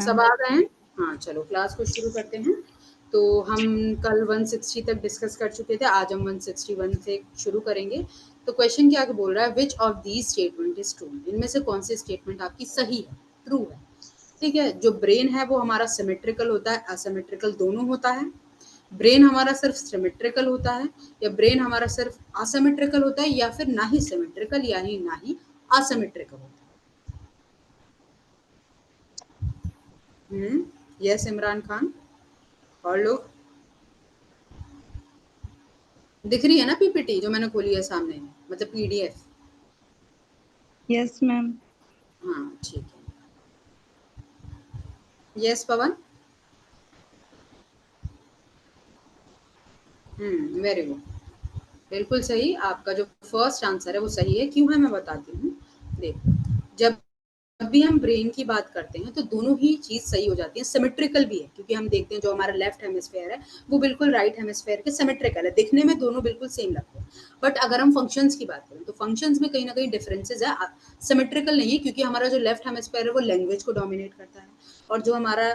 सब आ गए हैं? हाँ, चलो क्लास को शुरू करते हैं। तो हम कल 160 तक डिस्कस कर चुके थे, आज हम 161 से शुरू करेंगे। तो क्वेश्चन क्या बोल रहा है, which of these statement is true? इनमें से कौन सी स्टेटमेंट आपकी सही है, ट्रू है? ठीक है, जो ब्रेन है वो हमारा सिमेट्रिकल होता है, असिमेट्रिकल दोनों होता है। ब्रेन हमारा सिर्फ सिमेट्रिकल होता है, या ब्रेन हमारा सिर्फ असिमेट्रिकल होता है, या फिर ना ही सिमेट्रिकल यानी ना ही असिमेट्रिकल होता है। यस इमरान खान और लोग, दिख रही है ना पीपीटी जो मैंने खोली है सामने, मतलब पीडीएफ? Yes ma'am. हाँ ठीक है। यस पवन, वेरी गुड, बिल्कुल सही। आपका जो फर्स्ट आंसर है वो सही है। क्यों है मैं बताती हूँ। देखो, जब भी हम ब्रेन की बात करते हैं तो दोनों ही चीज सही हो जाती है, सिमेट्रिकल भी है, क्योंकि हम देखते हैं जो हमारा लेफ्ट हेमिस्फेयर है वो बिल्कुल राइट हेमिस्फेयर के सिमेट्रिकल है, दिखने में दोनों बिल्कुल सेम लगते हैं। बट अगर हम फंक्शंस की बात करें तो फंक्शंस में कहीं ना कहीं डिफरेंसेस है, सिमेट्रिकल नहीं है, क्योंकि हमारा जो लेफ्ट हेमिस्फेयर है वो लैंग्वेज को डोमिनेट करता है, और जो हमारा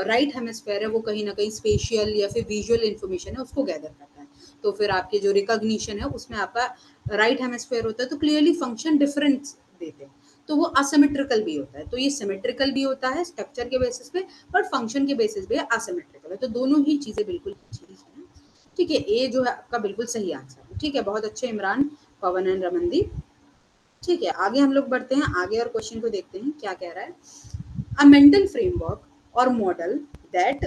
राइट हेमिस्फेयर है वो कहीं ना कहीं स्पेशियल या फिर विजुअल इन्फॉर्मेशन है उसको गैदर करता है। तो फिर आपके जो रिकॉग्निशन है उसमें आपका राइट हेमिस्फेयर होता है, तो क्लियरली फंक्शन डिफरेंस देते हैं, तो वो असिमेट्रिकल भी होता है। तो ये सिमेट्रिकल भी होता है स्ट्रक्चर के बेसिस पे, बट फंक्शन के बेसिस पे असिमेट्रिकल है। तो दोनों ही चीजें बिल्कुल चीज है। ठीक है, ए जो है आपका बिल्कुल सही आंसर है। ठीक है, बहुत अच्छे इमरान, पवन एंड रमनदीप। ठीक है, आगे हम लोग बढ़ते हैं आगे और क्वेश्चन को देखते हैं क्या कह रहा है। अ मेंटल फ्रेमवर्क और मॉडल दैट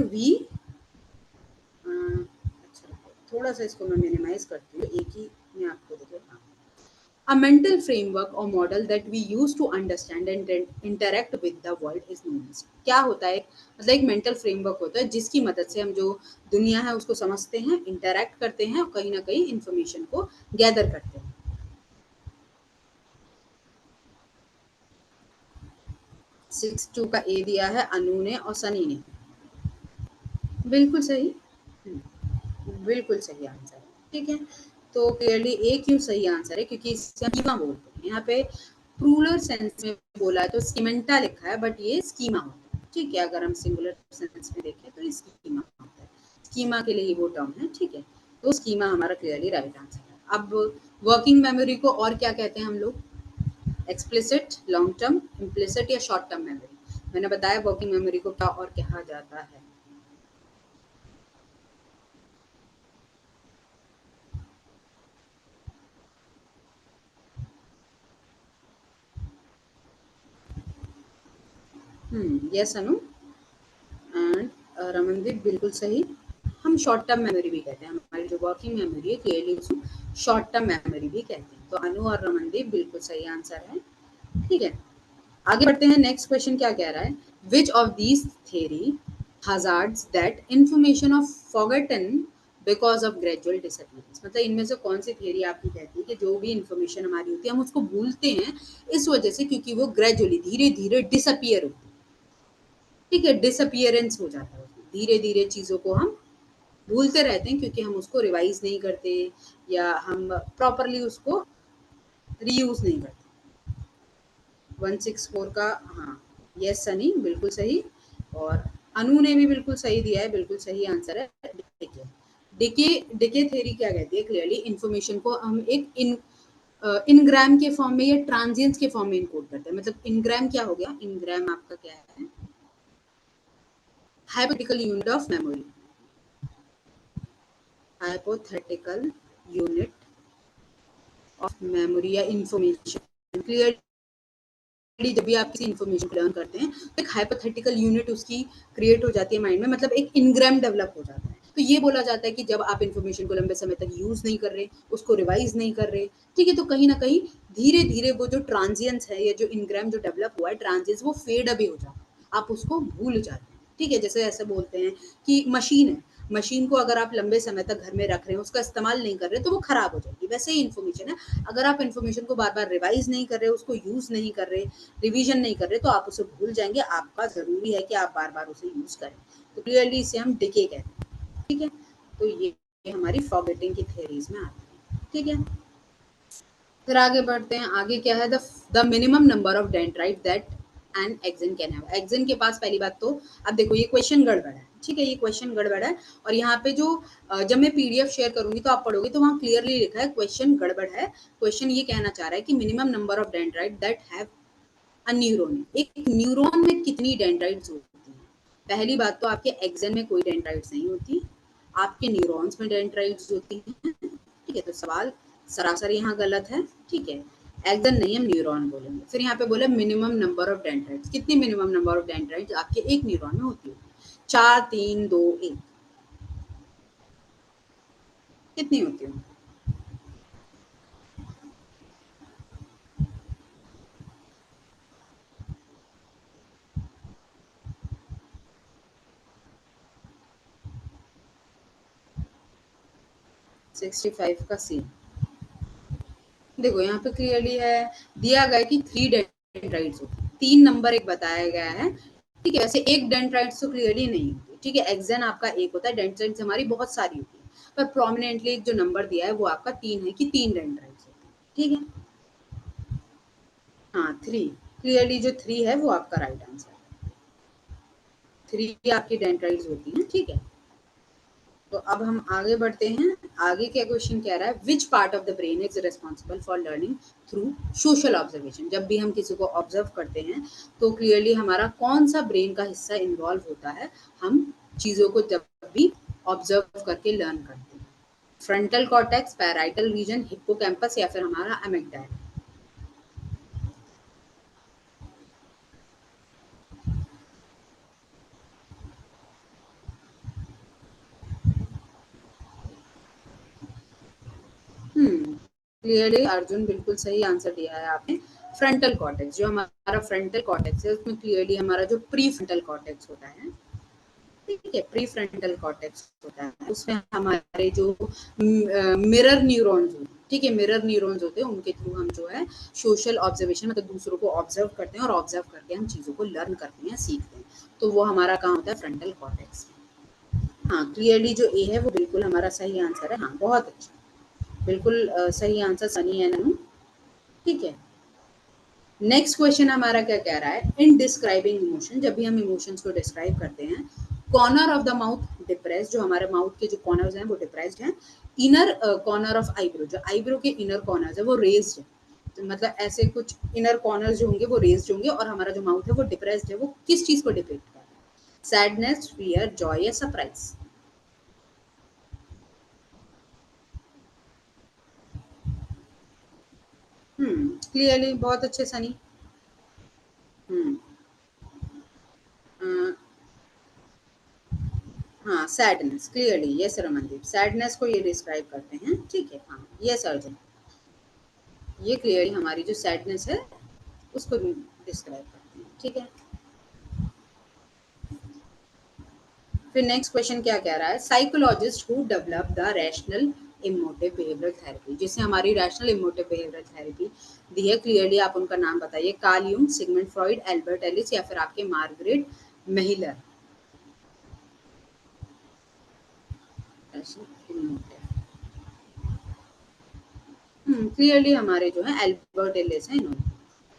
वी अच्छा, थोड़ा सा इसको मैं मिनिमाइज करती हूँ, एक ही में आपको देखिए। हाँ, a mental framework or model that we use to understand and interact with the world is known as। क्या होता है, मतलब एक मेंटल फ्रेमवर्क होता है जिसकी मदद से हम जो दुनिया है उसको समझते हैं, इंटरैक्ट करते हैं और कहीं ना कहीं इंफॉर्मेशन को गैदर करते हैं। 6-2 का ए दिया है अनु ने और सनी ने। बिल्कुल सही, बिल्कुल सही आंसर है। ठीक है, तो क्लियरली ए क्यों सही आंसर है, क्योंकि इससे स्कीमा बोलते हैं। यहाँ पे प्लूरल सेंस में बोला है तो स्कीमेंटा लिखा है, बट ये स्कीमा होता है। ठीक है, अगर हम सिंगुलर सेंस में देखें तो ये स्कीमा होता है, स्कीमा के लिए वो टर्म है। ठीक है, तो स्कीमा हमारा क्लियरली राइट आंसर है। अब वर्किंग मेमोरी को और क्या कहते हैं हम लोग, एक्सप्लिसिट, लॉन्ग टर्म, इम्प्लिसिट या शॉर्ट टर्म मेमोरी? मैंने बताया वर्किंग मेमोरी को क्या और कहा जाता है। यस अनु एंड रमनदीप, बिल्कुल सही। हम शॉर्ट टर्म मेमोरी भी कहते हैं, हमारी जो वर्किंग मेमोरी है क्लियरली उसको शॉर्ट टर्म मेमोरी भी कहते हैं। तो अनु और रमनदीप बिल्कुल सही आंसर है। ठीक है, आगे बढ़ते हैं। नेक्स्ट क्वेश्चन क्या कह रहा है, which of these theory hazards that information of forgotten because of gradual disappearance? मतलब इनमें से कौन सी थियरी आपकी कहती है कि जो भी इंफॉर्मेशन हमारी होती है हम उसको भूलते हैं इस वजह से, क्योंकि वो ग्रेजुअली धीरे धीरे डिसअपियर होती है। ठीक है, डिसअपियरेंस हो जाता है उसमें, धीरे धीरे चीजों को हम भूलते रहते हैं, क्योंकि हम उसको रिवाइज नहीं करते या हम प्रॉपरली उसको रीयूज नहीं करते। 164 का, हाँ यस सनी, बिल्कुल सही। और अनु ने भी बिल्कुल सही दिया है, बिल्कुल सही आंसर है डिके। डिके, डिके थ्योरी क्या कहती है, क्लियरली इंफॉर्मेशन को हम एक इनग्राम के फॉर्म में या ट्रांजिएंट्स के फॉर्म में इनकोड करते हैं। मतलब इनग्राम क्या हो गया, इनग्राम आपका क्या है, hypothetical unit of memory, hypothetical unit of memory या इंफॉर्मेशन। क्लियरली जब भी आप किसी इंफॉर्मेशन को लर्न करते हैं तो एक हाइपोथेटिकल यूनिट उसकी क्रिएट हो जाती है माइंड में, मतलब एक इनग्राम डेवलप हो जाता है। तो ये बोला जाता है कि जब आप इंफॉर्मेशन को लंबे समय तक यूज नहीं कर रहे, उसको रिवाइज नहीं कर रहे, ठीक है, तो कहीं ना कहीं धीरे धीरे वो जो ट्रांजिएंस है या जो इनग्राम जो डेवलप हुआ है ट्रांजिएंस, वो फेड अवे हो जाता है, आप उसको भूल जाते हैं। ठीक है, जैसे ऐसे बोलते हैं कि मशीन है, मशीन को अगर आप लंबे समय तक घर में रख रहे हैं, उसका इस्तेमाल नहीं कर रहे, तो वो खराब हो जाएगी। वैसे ही इन्फॉर्मेशन है, अगर आप इन्फॉर्मेशन को बार बार रिवाइज नहीं कर रहे, उसको यूज नहीं कर रहे, रिवीजन नहीं कर रहे, तो आप उसे भूल जाएंगे। आपका जरूरी है कि आप बार बार उसे यूज करें। तो क्लियरली इसे हम डिके कहते हैं। ठीक है, तो ये हमारी फॉरगेटिंग की थ्योरीज में आती है। ठीक है, फिर आगे बढ़ते हैं, आगे क्या है, the minimum number of dendrite that an axon can have. Axon के पास पहली बात तो अब देखो ये क्वेश्चन गड़बड़ है, ठीक है, ये क्वेश्चन गड़बड़ है। और यहाँ पे जो जब मैं पीडीएफ शेयर करूंगी तो आप पढ़ोगे तो वहाँ क्लियरली लिखा है क्वेश्चन गड़बड़ है। क्वेश्चन ये कहना चाह रहा है कि minimum number of dendrite that have a neuron, एक न्यूरॉन में कितनी डेंड्राइट्स होती हैं। पहली बात तो आपके एक्सन में कोई डेंड्राइट्स नहीं होती, आपके न्यूरॉन्स में डेंड्राइट्स होती हैं, ठीक है। तो सवाल सरासर यहाँ गलत है, ठीक है। एक्सन नहीं, हम न्यूरॉन बोलेंगे। फिर यहाँ पे बोला मिनिमम नंबर ऑफ डेंड्राइट्स, कितनी मिनिमम नंबर ऑफ डेंड्राइट्स आपके एक न्यूरॉन में होती है? 4, 3, 2, 1, कितनी होती है? 65 का सी। देखो यहाँ पे क्लियरली है, दिया गया कि 3 डेंड्राइट्स होती है, 3 नंबर एक बताया गया है, ठीक है। वैसे एक डेंड्राइट्स तो क्लियरली नहीं होती, ठीक है। एक्सन आपका एक होता है, डेंड्राइट्स हमारी बहुत सारी होती है, पर प्रोमिनेंटली एक जो नंबर दिया है वो आपका 3 है कि 3 डेंड्राइट्स होती है, ठीक है। हाँ 3, क्लियरली जो 3 है वो आपका राइट आंसर है। 3 आपकी डेंड्राइट्स होती हैं, ठीक है। तो अब हम आगे बढ़ते हैं। आगे क्या क्वेश्चन कह रहा है, which part of the brain is responsible for learning through social observation. जब भी हम किसी को ऑब्जर्व करते हैं तो क्लियरली हमारा कौन सा ब्रेन का हिस्सा इन्वॉल्व होता है, हम चीजों को जब भी ऑब्जर्व करके लर्न करते हैं? Frontal cortex, parietal region, hippocampus या फिर हमारा अमिगडाला? क्लियरली अर्जुन बिल्कुल सही आंसर दिया है आपने। फ्रंटल कॉर्टेक्स, जो हमारा फ्रंटल कॉर्टेक्स है उसमें क्लियरली हमारा जो प्री फ्रंटल कॉर्टेक्स होता है, ठीक है, प्री फ्रंटल कॉर्टेक्स होता है, उसमें हमारे जो मिरर न्यूरॉन्स होते हैं, ठीक है, मिरर न्यूरॉन्स होते हैं, उनके थ्रू हम जो है सोशल ऑब्जर्वेशन मतलब दूसरों को ऑब्जर्व करते हैं और ऑब्जर्व करके हम चीज़ों को लर्न करते हैं, सीखते हैं। तो वो हमारा काम होता है फ्रंटल कॉर्टेक्स। हाँ क्लियरली जो ए है वो बिल्कुल हमारा सही आंसर है। हाँ बहुत अच्छा, बिल्कुल सही आंसर सनी है ननू, ठीक है। नेक्स्ट क्वेश्चन हमारा क्या कह रहा है, इन डिस्क्राइबिंग इमोशन, जब भी हम इमोशंस को डिस्क्राइब करते हैं, corner of the mouth depress, जो हमारे माउथ के जो कॉर्नर्स हैं वो डिप्रेस्ड हैं। इनर कॉर्नर ऑफ आईब्रो, जो आईब्रो के इनर कॉर्नर्स है वो रेज्ड है। तो मतलब ऐसे कुछ इनर कॉर्नर्स जो होंगे वो रेज्ड होंगे, और हमारा जो माउथ है वो डिप्रेस्ड है। वो किस चीज को डिपिक्ट कर रहा है? सैडनेस, फियर, जॉय या सरप्राइज? क्लियरली बहुत अच्छे सनी। हम्म हाँ sadness, clearly yes Ramandeep, sadness को ये डिस्क्राइब करते हैं, ठीक है। हाँ यस अर्जुन, ये क्लियरली हमारी जो सैडनेस है उसको डिस्क्राइब करते हैं, ठीक है। फिर नेक्स्ट क्वेश्चन क्या कह रहा है, psychologist who develop the rational emotive behavioural therapy, जिसे हमारी रैशनल इमोटिव बिहेवियरल थेरेपी दी है, क्लियरली आप उनका नाम बताइए। Carl Jung, Sigmund Freud, Albert Ellis या फिर आपके मार्गरेट महिलर? क्लियरली हमारे जो है एल्बर्ट एलिस है इन्होंने,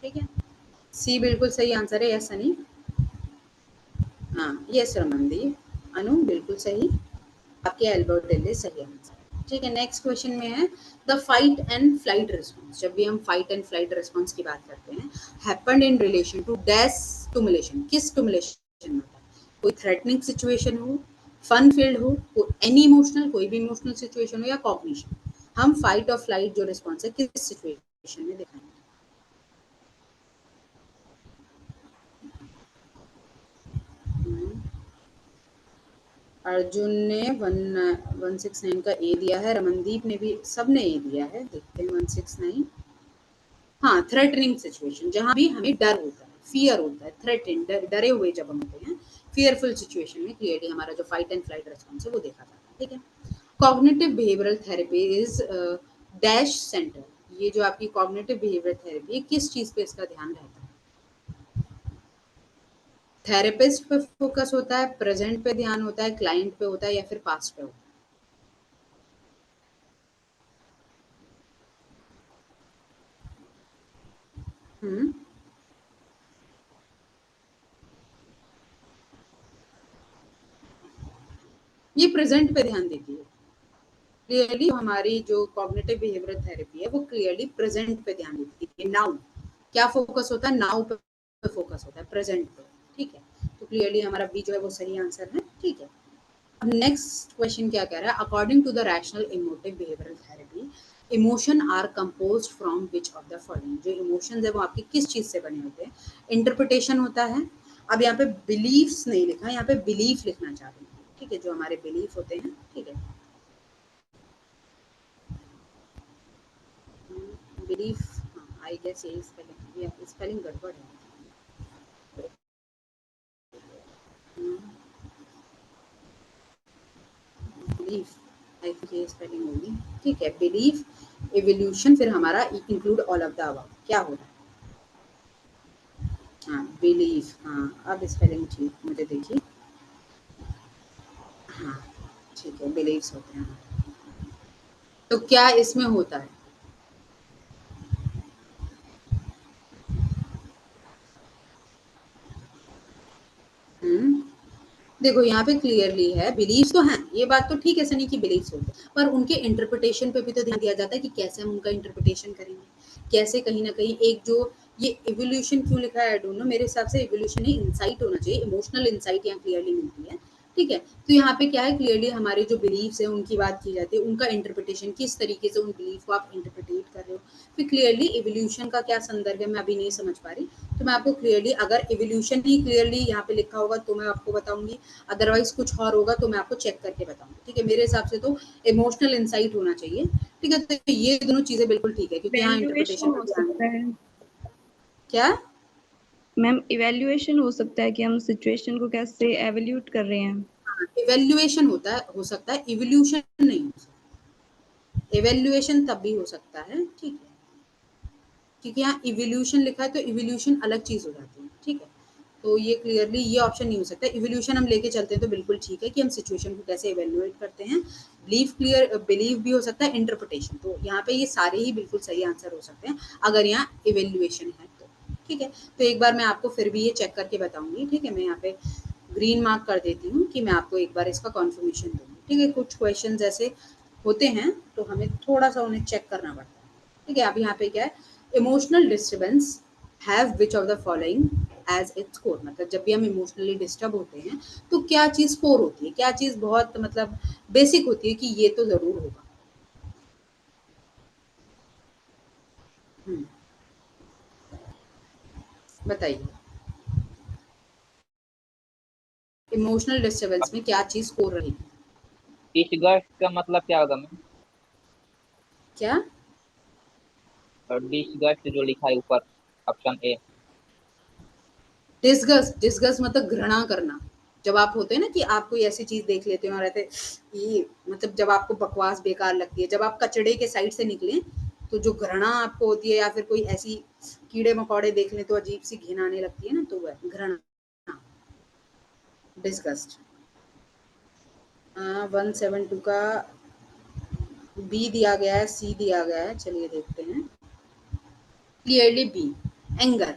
ठीक है। सी बिल्कुल सही आंसर है, यस सनी। हाँ यस रमनदीप, अनु बिल्कुल सही, आपके एल्बर्ट एलिस सही आंसर, ठीक है। नेक्स्ट क्वेश्चन में है, the fight and flight response, जब भी हम फाइट एंड फ्लाइट रिस्पॉन्स की बात करते हैं, happened in relation to dash stimulation, किस स्टिमुलेशन में होता है? कोई थ्रेटनिंग सिचुएशन हो, फन फील्ड हो, एनी इमोशनल, कोई भी इमोशनल सिचुएशन हो, या कॉग्निशन? हम फाइट और फ्लाइट जो रिस्पॉन्स है किस सिचुएशन में दिखाएंगे? हम्म, अर्जुन ने 169 का ए दिया है, रमनदीप ने भी, सब ने ए दिया है, देखते हैं 169। हाँ थ्रेटनिंग सिचुएशन, जहां भी हमें डर होता है, फियर होता है, थ्रेटन, डरे हुए जब हम होते हैं, फियरफुल सिचुएशन में क्लियरली हमारा जो फाइट एंड फ्लाइट रिस्पॉन्स है वो देखा जाता है, ठीक है। Cognitive behavioural therapy is dash centre, ये जो आपकी कॉग्निटिव बिहेवियरल थेरेपी है किस चीज पे इसका ध्यान रहता है? थेरेपिस्ट पे फोकस होता है, प्रेजेंट पे ध्यान होता है, क्लाइंट पे होता है या फिर पास्ट पे होता है? ये प्रेजेंट पे ध्यान देती है। क्लियरली हमारी जो कॉग्निटिव बिहेवियरल थेरेपी है वो क्लियरली प्रेजेंट पे ध्यान देती है। नाउ क्या फोकस होता है, नाउ पे फोकस होता है, प्रेजेंट पे। ठीक है, तो क्लियरली हमारा बी जो है वो सही आंसर है। ठीक है, अब नेक्स्ट क्वेश्चन क्या कह रहा है, according to the rational emotive behavioural therapy emotion are composed from which of the following. जो इमोशंस है वो आपके किस चीज से बने होते हैं? इंटरप्रिटेशन होता है। अब यहाँ पे बिलीफ्स नहीं लिखा, यहाँ पे बिलीफ लिखना चाह रही हूँ। ठीक है, जो हमारे बिलीफ होते हैं। ठीक है, बिलीफ, हाँ आई गेस यही स्पेलिंग, या स्पेलिंग गड़बड़ है। बिलीफ, आई थिंक ये स्पेलिंग होगी। ठीक है, बिलीफ, एवोल्यूशन, फिर हमारा include all of the above. क्या हो रहा है? हाँ बिलीफ, हाँ अब स्पेलिंग ठीक मुझे देखिए। हाँ ठीक है, बिलीव्स होते हैं। हाँ। तो क्या इसमें होता है? हम्म, देखो यहाँ पे क्लियरली है, बिलीव्स तो हैं, ये बात तो ठीक है सनी की, बिलीव्स होते हैं, पर उनके इंटरप्रिटेशन पे भी तो ध्यान दिया जाता है कि कैसे हम उनका इंटरप्रिटेशन करेंगे, कैसे कहीं ना कहीं एक जो ये इवोल्यूशन क्यों लिखा है आई डोंट नो, मेरे हिसाब से इवोल्यूशन ही इंसाइट होना चाहिए, इमोशनल इंसाइट यहाँ क्लियरली मिलती है। ठीक है, तो यहाँ पे क्या है, क्लियरली हमारे जो बिलीव्स है उनकी बात की जाती है, उनका इंटरप्रिटेशन किस तरीके से उन बिलीफ को आप इंटरप्रिटेट कर रहे हो। फिर क्लियरली इवोल्यूशन का क्या संदर्भ है मैं अभी नहीं समझ पा रही, तो मैं आपको क्लियरली, अगर इवोल्यूशन ही क्लियरली यहाँ पे लिखा होगा तो मैं आपको बताऊंगी, अदरवाइज कुछ और होगा तो मैं आपको चेक करके बताऊंगी। ठीक है, मेरे हिसाब से तो इमोशनल इंसाइट होना चाहिए। ठीक है, तो ये दोनों चीजें बिल्कुल ठीक है, क्योंकि यहाँ इंटरप्रिटेशन इवैल्यूएशन पे हो ध्यान। सकता है क्या? मैम, इवैल्यूएशन हो सकता है कि हम सिचुएशन को कैसे एवैल्यूएट कर रहे हैं। इवेल्युएशन होता है, हो सकता है, इवोल्यूशन नहीं हो सकता। इवेल्युएशन तब भी हो सकता है। ठीक है, क्योंकि यहाँ इवोल्यूशन लिखा है तो इवोल्यूशन अलग चीज हो जाती है। ठीक है, तो ये क्लियरली ये ऑप्शन नहीं हो सकता। इवोल्यूशन हम लेके चलते हैं तो बिल्कुल ठीक है कि हम सिचुएशन को कैसे इवेल्युएट करते हैं। बिलीव, क्लियर बिलीव भी हो सकता है, इंटरप्रिटेशन, तो यहाँ पे ये सारे ही बिल्कुल सही आंसर हो सकते हैं अगर यहाँ इवेल्युएशन है तो। ठीक है, तो एक बार मैं आपको फिर भी ये चेक करके बताऊंगी। ठीक है, मैं यहाँ पे ग्रीन मार्क कर देती हूँ कि मैं आपको एक बार इसका कॉन्फर्मेशन दूंगी। ठीक है, कुछ क्वेश्चन ऐसे होते हैं तो हमें थोड़ा सा उन्हें चेक करना पड़ता है। ठीक है, अब यहाँ पे क्या है, emotional disturbance have which of the following as its core. मतलब जब भी हम इमोशनली डिस्टर्ब होते हैं तो क्या चीज कोर होती है, क्या चीज बहुत मतलब बेसिक होती है कि ये तो जरूर होगा। हम्म, बताइए, इमोशनल डिस्टर्बेंस में क्या चीज कोर रहेगी? डिसगस्ट का मतलब क्या होगा मैम? क्या? और डिसगस्ट जो लिखा है ऊपर, ऑप्शन ए। डिस्गस्ट, डिस्गस्ट मतलब घृणा करना। जब आप होते हैं ना कि आप कोई ऐसी चीज देख लेते हो और रहते ये, मतलब जब आपको बकवास बेकार लगती है, जब आप कचड़े के साइड से निकले तो जो घृणा आपको होती है, या फिर कोई ऐसी कीड़े मकोड़े देख ले तो अजीब सी घिन आने लगती है ना, तो वह घृणा, डिस्गस्ट। 172 का बी दिया गया है, सी दिया गया है, चलिए देखते हैं। Clearly B, anger.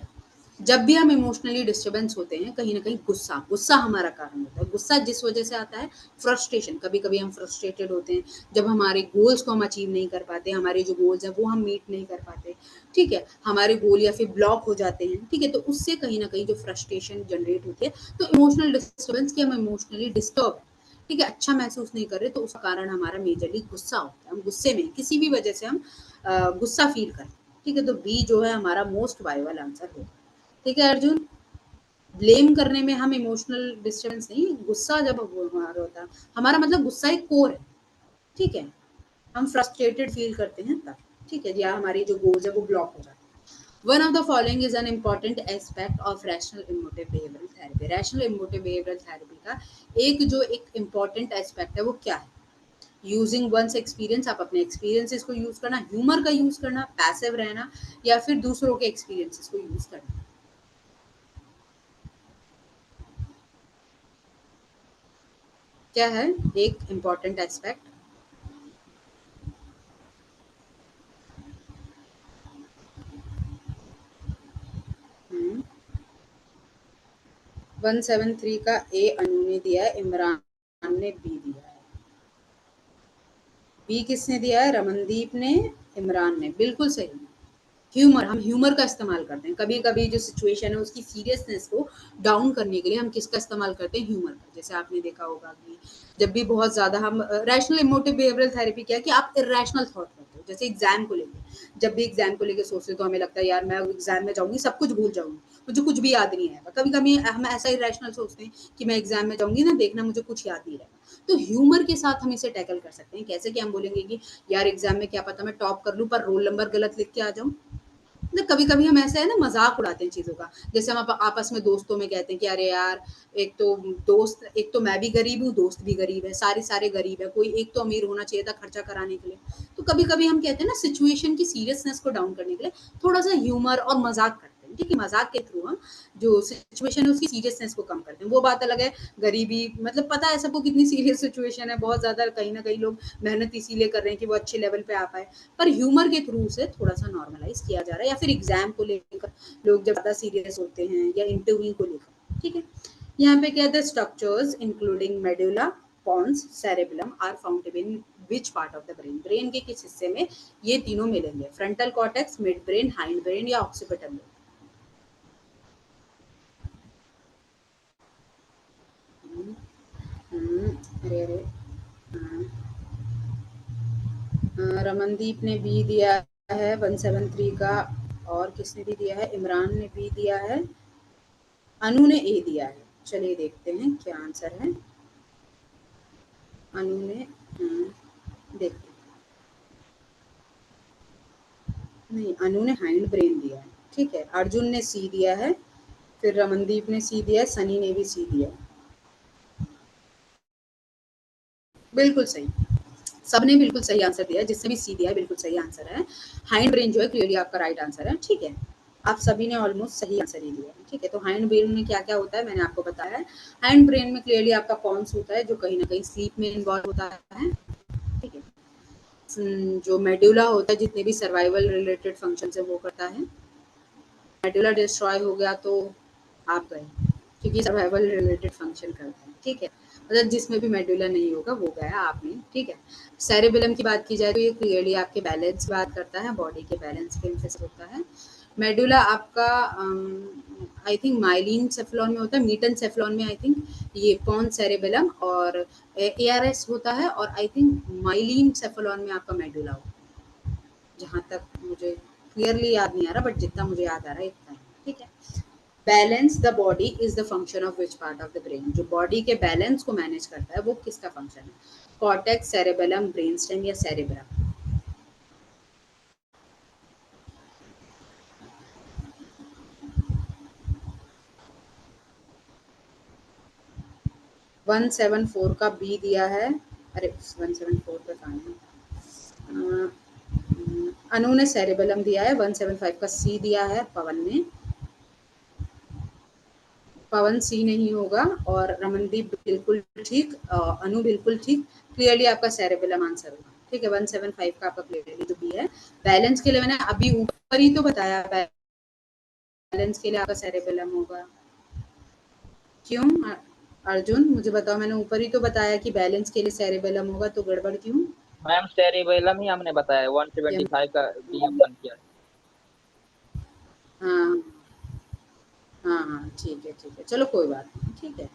जब भी हम इमोशनली डिस्टर्बेंस होते हैं, कहीं ना कहीं गुस्सा, गुस्सा हमारा कारण होता है। गुस्सा जिस वजह से आता है, फ्रस्ट्रेशन, कभी कभी हम फ्रस्ट्रेटेड होते हैं जब हमारे गोल्स को हम अचीव नहीं कर पाते, हमारे जो गोल्स हैं वो हम मीट नहीं कर पाते। ठीक है, हमारे गोल या फिर ब्लॉक हो जाते हैं। ठीक है, तो उससे कहीं ना कहीं जो फ्रस्ट्रेशन जनरेट होती है, तो इमोशनल डिस्टर्बेंस की हम इमोशनली डिस्टर्ब, ठीक है, अच्छा महसूस नहीं कर रहे, तो उसका कारण हमारा मेजरली गुस्सा होता है। हम गुस्से में किसी भी वजह से हम गुस्सा फील करते हैं। ठीक है, तो बी जो है हमारा मोस्ट वाइबल आंसर होगा। ठीक है अर्जुन, ब्लेम करने में हम इमोशनल डिस्टर्बेंस नहीं, गुस्सा जब हमारा होता है, हमारा मतलब गुस्सा एक कोर है। ठीक है, हम फ्रस्ट्रेटेड फील करते हैं तब। ठीक है, या हमारी जो गोल्स है वो ब्लॉक हो जाते हैं। One of the following is an important aspect of rational emotive behavioural therapy. Rational emotive behavioural therapy का एक जो एक इम्पॉर्टेंट एस्पेक्ट है वो क्या है? यूजिंग वंस एक्सपीरियंस, आप अपने एक्सपीरियंसेस को यूज करना, ह्यूमर का यूज करना, पैसिव रहना, या फिर दूसरों के एक्सपीरियंसेस को यूज करना। क्या है एक इम्पॉर्टेंट एस्पेक्ट? 173 का ए अनु ने दिया है, इमरान ने बी दिया है। बी किसने दिया है? रमनदीप ने, इमरान ने, बिल्कुल सही। ह्यूमर, हम ह्यूमर का इस्तेमाल करते हैं। कभी-कभी जो सिचुएशन है उसकी सीरियसनेस को डाउन करने के लिए हम किसका इस्तेमाल करते हैं? ह्यूमर का। जैसे आपने देखा होगा कि जब भी बहुत ज़्यादा हम रैशनल इमोटिव बिहेवियरल थेरेपी क्या है कि आप इर्रेशनल थॉट करते हो। जैसे एग्ज़ाम को लेके, जब भी एग्ज़ाम को लेके सोचते हो तो हमें लगता है यार मैं एग्ज़ाम में जाऊँगी सब कुछ भूल जाऊँगी, मुझे कुछ भी याद नहीं आएगा। कभी-कभी हम ऐसा इर्रेशनल सोचते हैं कि मैं एग्ज़ाम में जाऊँगी ना, देखना मुझे कुछ याद नहीं रहेगा। तो ह्यूमर के साथ हम इसे टैकल कर सकते हैं। कैसे कि हम बोलेंगे कि यार एग्ज़ाम में क्या पता मैं टॉप कर लूँ पर रोल नंबर गलत लिख के आ जाऊँ। मतलब कभी-कभी हम ऐसा है ना मज़ाक उड़ाते हैं चीज़ों का। जैसे हम आपस में दोस्तों में कहते हैं कि अरे यार एक तो मैं भी गरीब हूँ, दोस्त भी गरीब है, सारे गरीब है, कोई एक तो अमीर होना चाहिए था खर्चा कराने के लिए। तो कभी-कभी हम कहते हैं ना सिचुएशन की सीरियसनेस को डाउन करने के लिए थोड़ा-सा ह्यूमर और मज़ाक करते हैं, ठीक है? मज़ाक के थ्रू हम जो सिचुएशन है उसकी सीरियसनेस को कम करते हैं। वो बात अलग है, गरीबी मतलब पता है सबको कितनी सीरियस सिचुएशन है, बहुत ज़्यादा कहीं न कहीं लोग मेहनत इसीलिए कर रहे हैं कि वो अच्छे लेवल पे आ पाएँ। पर ह्यूमर के थ्रू उसे थोड़ा-सा नॉर्मलाइज़ किया जा रहा है या फिर एग्ज़ाम को लेकर लोग जब ज़्यादा सीरियस होते हैं या इंटरव्यू को लेकर, ठीक है? यहाँ पे क्या है the structures including medulla, pons, cerebellum are found in which part of the brain? Brain के किस हिस्से में ये तीनों मिलेंगे? Frontal cortex, mid brain, hind brain या ऑक्सीपिटल लोब? अरे! हाँ। रमनदीप ने बी दिया है 173 का और किसने भी दिया है? इमरान ने बी दिया है, अनु ने ए दिया है। चलिए देखते हैं क्या आंसर है। अनु ने देखते नहीं, अनु ने हाइंड ब्रेन दिया है, ठीक है। अर्जुन ने सी दिया है, फिर रमनदीप ने सी दिया है, सनी ने भी सी दिया है। बिल्कुल सही, सबने बिल्कुल सही आंसर दिया है, जिसने भी सी दिया है बिल्कुल सही आंसर है। हाइंड ब्रेन जो है क्लियरली आपका राइट आंसर है, ठीक है। आप सभी ने ऑलमोस्ट सही आंसर ही दिया है, ठीक है। तो हाइंड ब्रेन में क्या-क्या होता है मैंने आपको बताया है। हाइंड ब्रेन में क्लियरली आपका पॉन्स होता है जो कहीं न कहीं स्लीप में इन्वॉल्व होता है, ठीक है। जो मेडुला होता है जितने भी सर्वाइवल रिलेटेड फंक्शंस है वो करता है। मेडुला डिस्ट्रॉय हो गया तो आप गए, क्योंकि सर्वाइवल रिलेटेड फंक्शन करता है, ठीक है। मतलब जिसमें भी मेडुला नहीं होगा वो गया आप नहीं, ठीक है। सेरेबेलम की बात की जाए तो ये क्लियरली आपके बैलेंस की बात करता है, बॉडी के बैलेंस पे एम्फेसिस होता है। मेडुला आपका आई थिंक माइलिन सेफलॉन में होता है, मीटन सेफलॉन में आई थिंक ये पोन्स सेरेबेलम और एआरएस होता है और आई थिंक माइलिन सेफलॉन में आपका मेडुला होता है। जहाँ तक मुझे क्लियरली याद नहीं आ रहा बट जितना मुझे याद आ रहा है इतना ही, ठीक है। Balance the body is the function of which part of the brain? जो बॉडी के बैलेंस को मैनेज करता है वो किसका फंक्शन है? कॉर्टेक्स, सेरेबेलम, ब्रेनस्टेम या सेरेब्रम? वन सेवन फोर का बी दिया है, अरे 174 पे कहाँ है? अनु ने सेरेबेलम दिया है, 175 का सी दिया है पवन ने। पवन सी नहीं होगा और रमनदीप बिल्कुल ठीक, अनु बिल्कुल ठीक। क्लियरली आपका सेरेबेलम आंसर होगा, ठीक है। 175 का आपका क्लियरली जो भी है। बैलेंस के लिए मैंने अभी ऊपर ही तो बताया, बैलेंस के लिए आपका सेरेबेलम होगा। क्यों अर्जुन मुझे बताओ, मैंने ऊपर ही तो बताया कि बैलेंस के लिए सेरेबेलम होगा, तो गड़बड़ क्यों? मैम सेरिबेलम ही हमने बताया, 175 का डी ऑप्शन किया। हाँ हाँ, ठीक है, चलो कोई बात नहीं, ठीक है।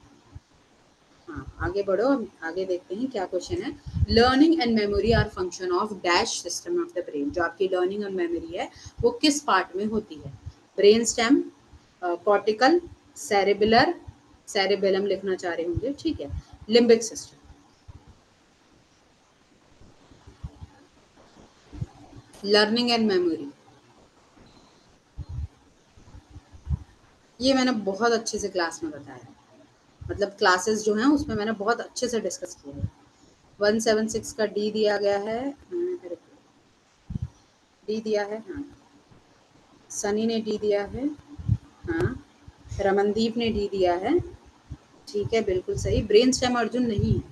हाँ, आगे बढ़ो, हम आगे देखते हैं क्या क्वेश्चन है। Learning and memory are function of dash system of the brain? जो आपकी लर्निंग और मेमोरी है वो किस पार्ट में होती है? Brain stem, cortical, cerebellar, cerebellum लिखना चाह रहे होंगे, ठीक है, limbic system. Learning and memory, ये मैंने बहुत अच्छे से क्लास में बताया, मतलब क्लासेस जो हैं उसमें मैंने बहुत अच्छे से डिस्कस किया है। 176 का डी दिया गया है, डी दिया है, हाँ। सनी ने डी दिया है, हाँ। रमनदीप ने डी दिया है, ठीक है, बिल्कुल सही। ब्रेन स्टेम अर्जुन नहीं है,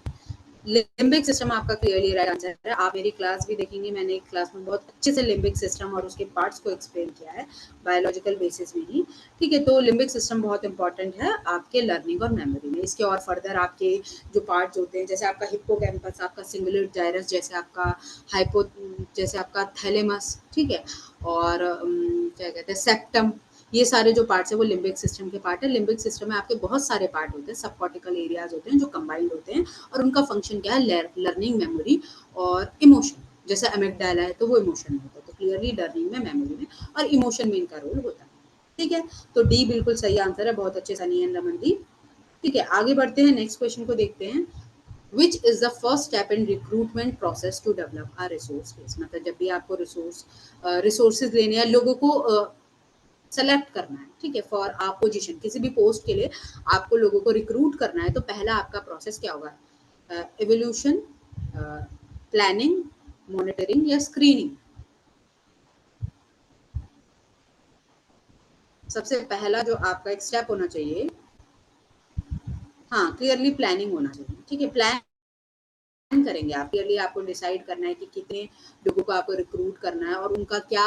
लिम्बिक सिस्टम आपका क्लियरली राइट आंसर है। आप मेरी क्लास भी देखेंगे, मैंने एक क्लास में बहुत अच्छे से लिम्बिक सिस्टम और उसके पार्ट्स को एक्सप्लेन किया है बायोलॉजिकल बेसिस में ही, ठीक है। तो लिम्बिक सिस्टम बहुत इंपॉर्टेंट है आपके लर्निंग और मेमोरी में। इसके और फर्दर आपके जो पार्ट्स होते हैं, जैसे आपका हिप्पोकैम्पस, आपका सिंगुलेट जाइरस, जैसे आपका जैसे आपका थैलेमस, ठीक है, और क्या कहते हैं सेप्टम, ये सारे जो पार्ट्स है वो लिम्बिक सिस्टम के पार्ट है। लिम्बिक सिस्टम में आपके बहुत सारे पार्ट होते हैं, सब कॉर्टिकल एरियाज होते हैं जो कंबाइंड होते हैं, और उनका फंक्शन क्या है, लर्निंग, मेमोरी और इमोशन। जैसे अमिगडाला है तो वो इमोशन में होता है, तो क्लियरली लर्निंग में, मेमोरी में और इमोशन में इनका रोल होता है, ठीक है। तो डी बिल्कुल सही आंसर है, बहुत अच्छे सनी एंड रमन दी, ठीक है। आगे बढ़ते हैं, नेक्स्ट क्वेश्चन को देखते हैं। Which is the first step in recruitment process to develop a resource base. मतलब जब भी आपको रिसोर्सेज लेने हैं, लोगों को सेलेक्ट करना है, ठीक है, फॉर आ पोजीशन, किसी भी पोस्ट के लिए आपको लोगों को रिक्रूट करना है, तो पहला आपका प्रोसेस क्या होगा, इवोल्यूशन, प्लानिंग, मॉनिटरिंग या स्क्रीनिंग। सबसे पहला जो आपका एक स्टेप होना चाहिए, हाँ, क्लियरली प्लानिंग होना चाहिए, ठीक है। प्लान करेंगे आप, क्लियरली आपको डिसाइड करना है कि कितने लोगों को आपको रिक्रूट करना है और उनका क्या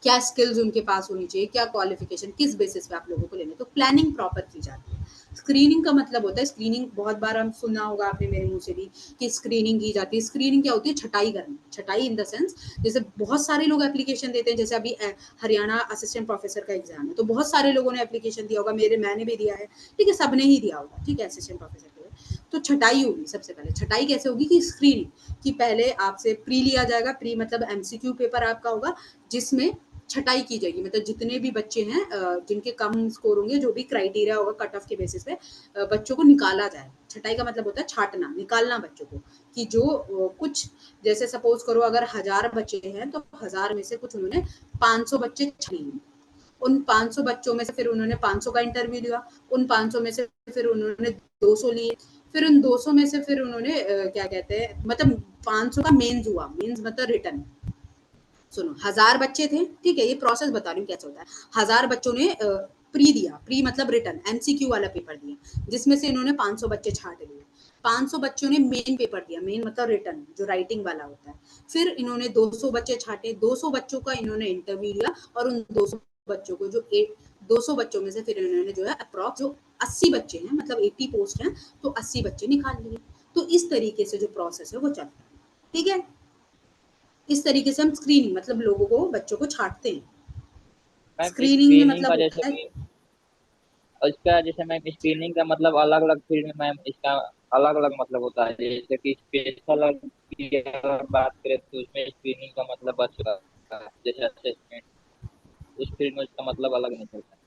क्या स्किल्स उनके पास होनी चाहिए, क्या क्वालिफिकेशन, किस बेसिस पे आप लोगों को लेने, तो प्लानिंग प्रॉपर की जाती है। स्क्रीनिंग का मतलब होता है, स्क्रीनिंग बहुत बार हम सुना होगा आपने मेरे मुंह से भी कि स्क्रीनिंग की जाती है। स्क्रीनिंग क्या होती है, छटाई करनी, छटाई इन द सेंस, जैसे बहुत सारे लोग एप्लीकेशन देते हैं, जैसे अभी हरियाणा असिस्टेंट प्रोफेसर का एग्जाम है, तो बहुत सारे लोगों ने एप्लीकेशन दिया होगा, मैंने भी दिया है, ठीक है, सबने ही दिया होगा, ठीक है, असिस्टेंट प्रोफेसर के लिए। तो छटाई होगी, सबसे पहले छटाई कैसे होगी कि स्क्रीनिंग कि पहले आपसे प्री लिया जाएगा, प्री मतलब एमसीक्यू पेपर आपका होगा, जिसमें छटाई की जाएगी, मतलब जितने भी बच्चे हैं जिनके कम स्कोर होंगे, जो भी क्राइटेरिया होगा कट ऑफ के बेसिस पे बच्चों को निकाला जाए। छटाई का मतलब होता है छाटना, निकालना बच्चों को, कि जो कुछ, जैसे सपोज करो अगर 1000 बच्चे हैं तो 1000 में से कुछ उन्होंने 500 बच्चे लिए, उन 500 बच्चों में से फिर उन्होंने 500 का इंटरव्यू लिया, उन 500 में से फिर उन्होंने 200 लिए, फिर उन 200 में से फिर उन्होंने क्या कहते हैं, मतलब 500 का मेंस हुआ, मेंस मतलब रिटर्न। सुनो, 1000 बच्चे थे, ठीक है, ये प्रोसेस बता रही हूँ कैसे होता है। 1000 बच्चों ने प्री दिया, प्री मतलब रिटर्न, एमसीक्यू वाला पेपर दिया, जिसमें से इन्होंने 500 बच्चे छाट लिए। 500 बच्चों ने मेन पेपर दिया, मेन मतलब रिटर्न जो राइटिंग वाला होता है। फिर इन्होंने 200 बच्चे छाटे, 200 बच्चों का इन्होंने इंटरव्यू लिया, और उन 200 बच्चों को 200 बच्चों में से फिर इन्होंने जो है अप्रॉक्स जो 80 बच्चे हैं, मतलब 80 पोस्ट हैं, तो 80 बच्चे निकाल लिए। तो इस तरीके से जो प्रोसेस है वो चलता है, ठीक है। इस तरीके से हम स्क्रीनिंग मतलब लोगों को, बच्चों को छांटते हैं। मैम स्क्रीनिंग में स्क्रीनिंग मतलब का जैसे होता है, कि इसका जैसे मैम स्क्रीनिंग का मतलब अलग अलग फील्ड में मैम इसका अलग अलग मतलब होता है। जैसे कि स्पेशल की अगर बात करें तो उसमें स्क्रीनिंग का मतलब अच्छा है, जैसे असेसमेंट, उस फील्ड में इसका मतलब अलग निकलता है।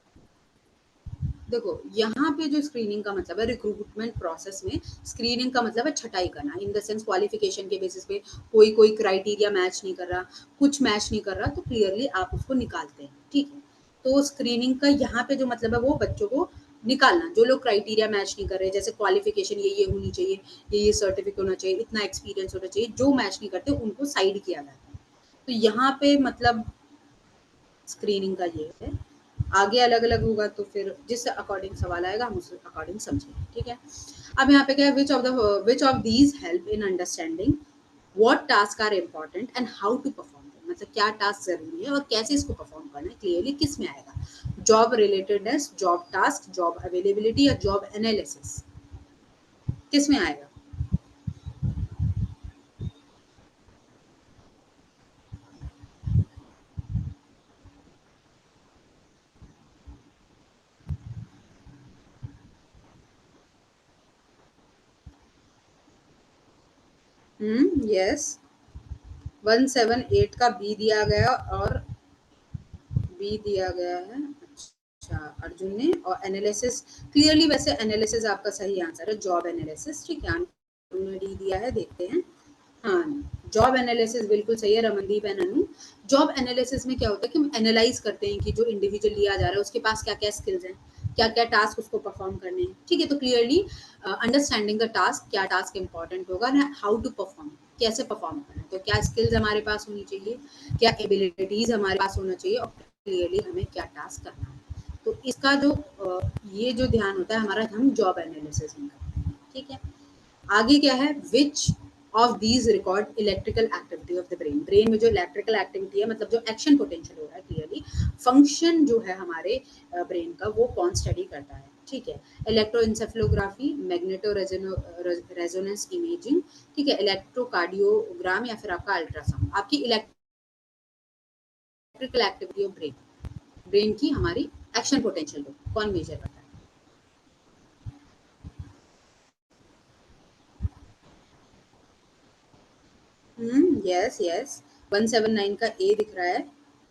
देखो यहाँ पे जो स्क्रीनिंग का मतलब है, रिक्रूटमेंट प्रोसेस में स्क्रीनिंग का मतलब है छटाई करना, इन द सेंस क्वालिफिकेशन के बेसिस पे कोई क्राइटेरिया मैच नहीं कर रहा, कुछ मैच नहीं कर रहा, तो क्लियरली आप उसको निकालते हैं, ठीक है। तो स्क्रीनिंग का यहाँ पे जो मतलब है वो बच्चों को निकालना, जो लोग क्राइटेरिया मैच नहीं कर रहे, जैसे क्वालिफिकेशन ये होनी चाहिए, ये सर्टिफिकेट होना चाहिए, इतना एक्सपीरियंस होना चाहिए, जो मैच नहीं करते उनको साइड किया जाता है। तो यहाँ पे मतलब स्क्रीनिंग का ये है। आगे अलग अलग होगा तो फिर जिस अकॉर्डिंग सवाल आएगा हम उस अकॉर्डिंग समझेंगे, ठीक है। अब यहाँ पे क्या है, which of these help in understanding what task are important and how to perform, मतलब क्या टास्क जरूरी है और कैसे इसको परफॉर्म करना है, क्लियरली किस में आएगा, job relatedness, job task, job availability या जॉब एनालिसिस, किस में आएगा। यस, 178 का बी दिया गया और बी दिया गया है, अच्छा अर्जुन ने, और एनालिसिस क्लियरली, वैसे एनालिसिस आपका सही आंसर है, जॉब एनालिसिस, ठीक है, उन्होंने डी दिया है, देखते हैं। हाँ, जॉब एनालिसिस बिल्कुल सही है Ramandeep and Anu. Job analysis में क्या होता है कि हम एनालाइज करते हैं कि जो इंडिविजुअल लिया जा रहा है उसके पास क्या क्या स्किल्स हैं, क्या क्या टास्क उसको परफॉर्म करने हैं, ठीक है। तो क्लियरली अंडरस्टैंडिंग द टास्क, क्या टास्क इंपॉर्टेंट होगा ना, हाउ टू परफॉर्म, कैसे परफॉर्म करना है, तो क्या स्किल्स हमारे पास होनी चाहिए, क्या एबिलिटीज हमारे पास होना चाहिए, और क्लियरली हमें क्या टास्क करना है। तो इसका जो ये जो ध्यान होता है हमारा, हम जॉब एनालिसिस में करते हैं, ठीक है। आगे क्या है, which of these record electrical activity of the brain. Brain में जो इलेक्ट्रिकल एक्टिविटी है, मतलब जो एक्शन पोटेंशियल हो रहा है, क्लियरली फंक्शन जो है हमारे ब्रेन का, वो कौन स्टडी करता है, ठीक है। इलेक्ट्रोइंसेफेलोग्राफी, मैग्नेटो रेजोनेंस इमेजिंग, ठीक है, इलेक्ट्रोकार्डियोग्राम, या फिर आपका अल्ट्रासाउंड। आपकी electrical activity of brain, brain की हमारी एक्शन पोटेंशियल को कौन मेजर करता है? यस यस, 179 का ए दिख रहा है,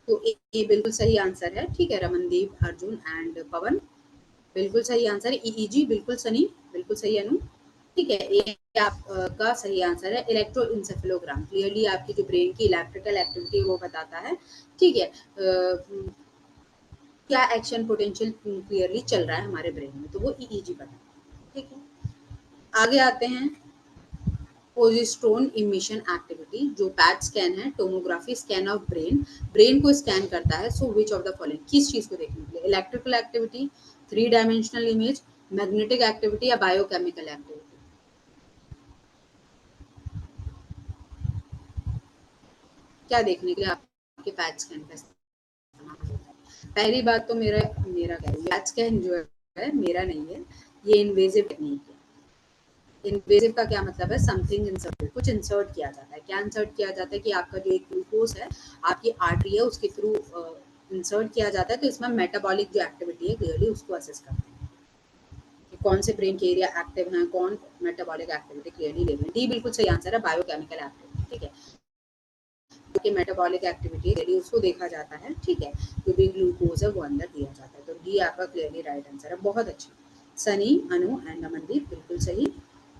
तो ए बिल्कुल सही आंसर है, ठीक है। रमनदीप, अर्जुन एंड पवन, बिल्कुल सही आंसर है। ईईजी बिल्कुल सनी, बिल्कुल सही अनु, ठीक है। ए आपका सही आंसर है। इलेक्ट्रोइंसेफेलोग्राम क्लियरली आपकी जो ब्रेन की इलेक्ट्रिकल एक्टिविटी वो बताता है, ठीक है। क्या एक्शन पोटेंशियल क्लियरली चल रहा है हमारे ब्रेन में, तो वो ईईजी बताता है, ठीक है। आगे आते हैं, पोजिस्ट्रोन इमिशन एक्टिविटी, जो पैट स्कैन है, tomography, scan of brain, brain को स्कैन करता है। सो विच ऑफ द फॉलोइंग, किस चीज को देखने के लिए? Electrical activity, 3 dimensional image, magnetic activity, या बायोकेमिकल एक्टिविटी? क्या देखने के लिए आपके पैट स्कैन का इस्तेमाल होता है? पहली बात तो मेरा मेरा क्या है, पैट स्कैन जो है मेरा नहीं है, ये इन्वेजिव टेक्निक है। इन्वेजिव का क्या मतलब है? समथिंग इंसर्ट, कुछ इंसर्ट किया जाता है। क्या इंसर्ट किया जाता है कि आपका जो एक ग्लूकोज है, आपकी आर्टरी है, उसके थ्रू इंसर्ट किया जाता है। तो इसमें मेटाबॉलिक जो एक्टिविटी है, क्लियरली उसको असेस करते हैं कि कौन से ब्रेन के एरिया एक्टिव हैं, कौन मेटाबॉलिक एक्टिविटी क्लियरली ले रहे हैं। डी बिल्कुल सही आंसर है, बायोकेमिकल एक्टिविटी, ठीक है। कि मेटाबॉलिक एक्टिविटी क्लियरली उसको देखा जाता है, ठीक है। जो भी ग्लूकोज है वो अंदर दिया जाता है। तो डी आपका क्लियरली राइट आंसर है, बहुत अच्छा। सनी, अनु एंड अमनदीप बिल्कुल सही,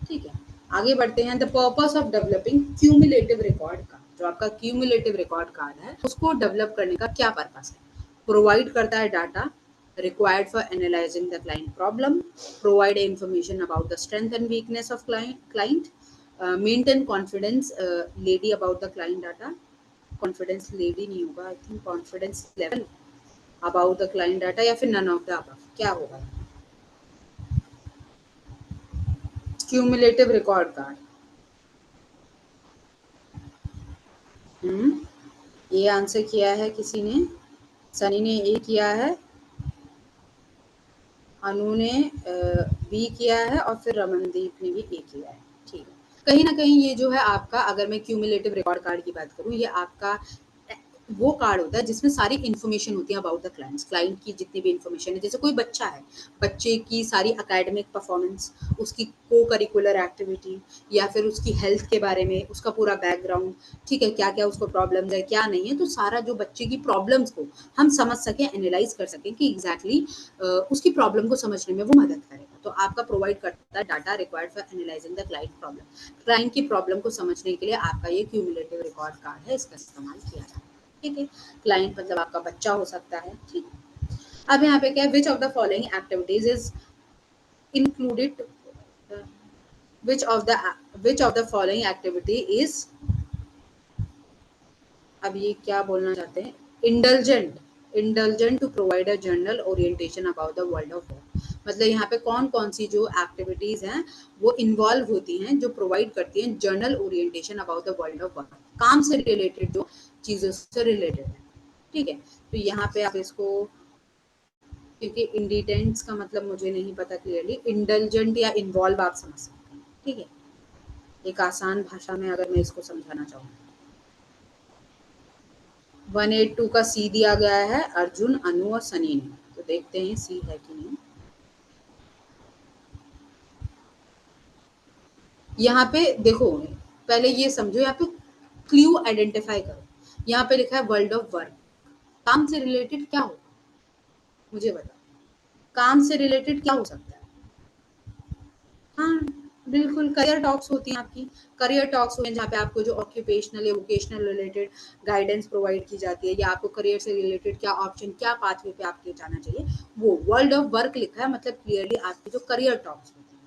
ठीक है। आगे बढ़ते हैं। The purpose of developing cumulative record card, जो आपका क्यूमुलेटिव रिकॉर्ड कार्ड है, उसको डेवलप करने का क्या पर्पस है? प्रोवाइड करता है data required for analyzing the client problem, provide information about the strength and weakness of client, maintain confidence lady about the client data, confidence lady नहीं होगा, I think confidence level about the client data, या फिर none of the above, क्या होगा? Cumulative record card, ये answer किया है किसी ने? सनी ने ए किया है, अनु ने बी किया है, और फिर रमनदीप ने भी ए किया है, ठीक है। कहीं ना कहीं ये जो है आपका, अगर मैं क्यूमुलेटिव रिकॉर्ड कार्ड की बात करूँ, ये आपका वो कार्ड होता है जिसमें सारी इन्फॉर्मेशन होती है अबाउट द क्लाइंट्स, क्लाइंट की जितनी भी इन्फॉर्मेशन है। जैसे कोई बच्चा है, बच्चे की सारी एकेडमिक परफॉर्मेंस, उसकी को करिकुलर एक्टिविटी, या फिर उसकी हेल्थ के बारे में, उसका पूरा बैकग्राउंड, ठीक है, क्या क्या उसको प्रॉब्लम्स है, क्या नहीं है, तो सारा जो बच्चे की प्रॉब्लम्स को हम समझ सकें, एनालाइज कर सकें कि एग्जैक्टली उसकी प्रॉब्लम को समझने में वो मदद करेगा। तो आपका प्रोवाइड करता है data required for analysing the client problem. Client की प्रॉब्लम को समझने के लिए आपका ये क्यूमुलेटिव रिकॉर्ड कार्ड है, इसका इस्तेमाल किया जाता है, ठीक है। क्लाइंट मतलब आपका बच्चा हो सकता है, ठीक। अब यहाँ पे क्या है, which of the following activities is included, which of the following activity is, अब ये क्या बोलना चाहते हैं, indulgent to provide a general orientation about the world of work. मतलब यहाँ पे कौन कौन सी जो एक्टिविटीज हैं वो इन्वॉल्व होती हैं, जो प्रोवाइड करती हैं general orientation about the world of work, काम से रिलेटेड जो चीजों से रिलेटेड है, ठीक है। तो यहाँ पे आप इसको, क्योंकि इंडिटेंट्स का मतलब मुझे नहीं पता क्लियरली, इंडल्जेंट या इन्वॉल्व आप समझ सकते हैं, ठीक है। एक आसान भाषा में अगर मैं इसको समझाना चाहूँ, 182 का सी दिया गया है अर्जुन, अनु और सनी ने, तो देखते हैं सी है कि नहीं। यहाँ पे देखो, पहले ये समझो, यहाँ पे क्लू आइडेंटिफाई करो। यहाँ पे लिखा है वर्ल्ड ऑफ वर्क, काम से रिलेटेड क्या होगा, मुझे बताओ, काम से रिलेटेड क्या हो सकता है? हाँ बिल्कुल, करियर टॉक्स होती हैं आपकी, करियर टॉक्स होते हैं जहाँ पे आपको जो ऑक्यूपेशनल या वोकेशनल रिलेटेड गाइडेंस प्रोवाइड की जाती है, या आपको करियर से रिलेटेड क्या ऑप्शन, क्या पाथवे पे आपके जाना चाहिए, वो वर्ल्ड ऑफ वर्क लिखा है, मतलब क्लियरली आपकी जो करियर टॉक्स होती है,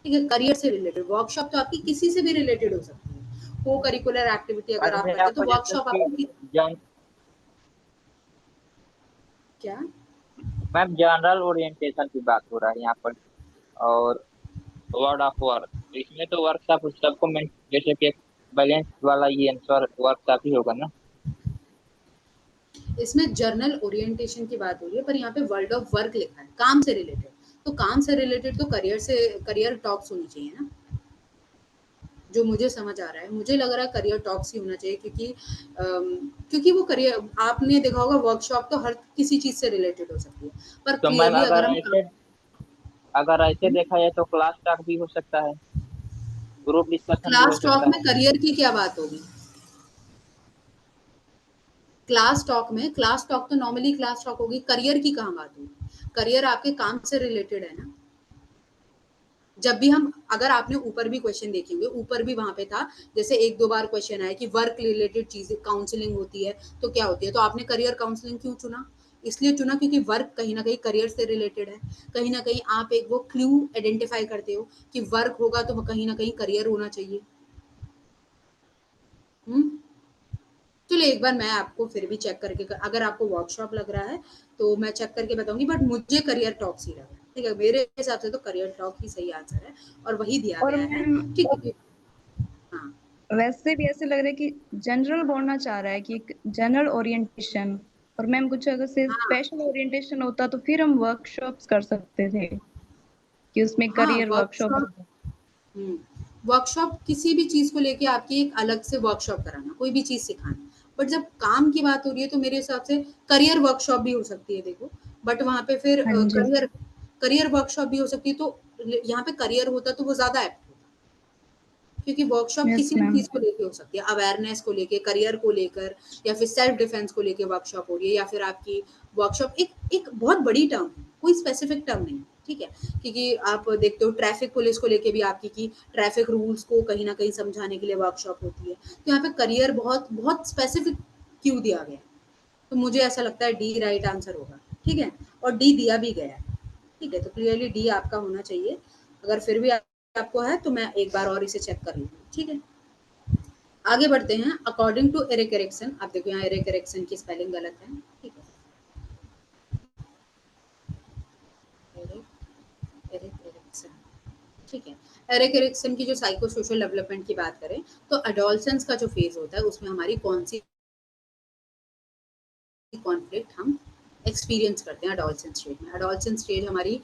ठीक है। करियर से रिलेटेड वर्कशॉप तो आपकी किसी से भी रिलेटेड हो सकती है, को करिकुलर एक्टिविटी अगर आप मैम करते यहाँ हैं तो पर जैसे वर्कशॉप आपको कि जन क्या? मैम जनरल ओरिएंटेशन की बात हो रहा है यहाँ पर, और वर्ड ऑफ वर्क, इसमें तो वर्क आप सबको जैसे कि बैलेंस वाला ये आंसर वर्क आप ही होगा ना। इसमें जर्नल ओरिएंटेशन की बात हो रही है, पर यहाँ पे वर्ल्ड ऑफ वर्क लिखा है, काम से रिलेटेड। तो काम से रिलेटेड तो करियर टॉक्स होनी चाहिए ना, जो मुझे समझ आ रहा है। मुझे लग रहा है करियर टॉक्स ही होना चाहिए, क्योंकि वो करियर, आपने देखा होगा वर्कशॉप तो हर किसी चीज से रिलेटेड हो सकती है, पर तो मैम क्लियरली अगर हम अगर ऐसे देखा जाए तो क्लास टॉक भी हो सकता है, ग्रुप डिस्कशन भी हो क्लास टॉक सकता में है। करियर की क्या बात होगी? क्लास टॉक तो नॉर्मली क्लास टॉक होगी, करियर की कहाँ बात होगी? करियर आपके काम से रिलेटेड है ना। जब भी हम, अगर आपने ऊपर भी क्वेश्चन देखे होंगे, ऊपर भी वहां पे था, जैसे एक दो बार क्वेश्चन आया कि वर्क रिलेटेड चीजें काउंसलिंग होती है तो क्या होती है, तो आपने करियर काउंसलिंग क्यों चुना? इसलिए चुना क्योंकि वर्क कहीं ना कहीं करियर से रिलेटेड है। कहीं ना कहीं आप एक वो क्लू आइडेंटिफाई करते हो कि वर्क होगा तो कहीं ना कहीं करियर होना चाहिए। हम्म। चलो एक बार मैं आपको फिर भी चेक करके, अगर आपको वर्कशॉप लग रहा है तो मैं चेक करके बताऊंगी, बट मुझे करियर टॉक्स ही लग रहा है। ठीक है, मेरे हिसाब से तो करियर टॉक ही सही आंसर है, और वही दिया और गया है। मैम ठीक है। हाँ। वैसे भी ऐसे लग रहा है कि जनरल बोलना चाह रहा है कि एक जनरल ओरिएंटेशन। और मैम कुछ अगर से हाँ। स्पेशल ओरिएंटेशन होता तो फिर हम वर्कशॉप्स कर सकते थे कि उसमें हाँ करियर वर्कशॉप। वर्कशॉप। वर्कशॉप किसी भी चीज को लेके आपकी एक अलग से वर्कशॉप कराना, कोई भी चीज सिखाना। बट जब काम की बात हो रही है तो मेरे हिसाब से करियर वर्कशॉप भी हो सकती है, देखो। बट वहां पे फिर हाँ जी। करियर करियर वर्कशॉप भी हो सकती है, तो यहाँ पे करियर होता तो वो ज्यादा एप्ट होता, क्योंकि वर्कशॉप यस किसी भी मैम। चीज को लेके हो सकती है, अवेयरनेस को लेके, करियर को लेकर, या फिर सेल्फ डिफेंस को लेके वर्कशॉप हो रही है, या फिर आपकी वर्कशॉप एक एक बहुत बड़ी टर्म है, कोई स्पेसिफिक टर्म नहीं। ठीक है, क्योंकि आप देखते हो ट्रैफिक पुलिस को लेके भी आपकी की ट्रैफिक रूल्स को कहीं ना कहीं समझाने के लिए वर्कशॉप होती है। तो यहाँ पे करियर बहुत बहुत स्पेसिफिक क्यों दिया गया है, तो मुझे ऐसा लगता है डी राइट आंसर होगा। ठीक है, और डी दिया भी गया है। ठीक है, तो क्लियरली डी आपका होना चाहिए। अगर फिर भी आपको है तो मैं एक बार और इसे चेक कर लूंगी। ठीक है, आगे बढ़ते हैं। अकॉर्डिंग टू एरिक एरिक्सन, आप देखो यहाँ एरिक एरिक्सन की स्पेलिंग गलत है। ठीक है, एरिक एरिक एरिक्सन। ठीक है, एरिक एरिक्सन की जो साइको सोशल डेवलपमेंट की बात करें, तो अडोलसेंस का जो फेज होता है उसमें हमारी कौन सी कॉन्फ्लिक्ट हम एक्सपीरियंस करते हैं अडोलसेंस स्टेज में? अडोलसेंस स्टेज हमारी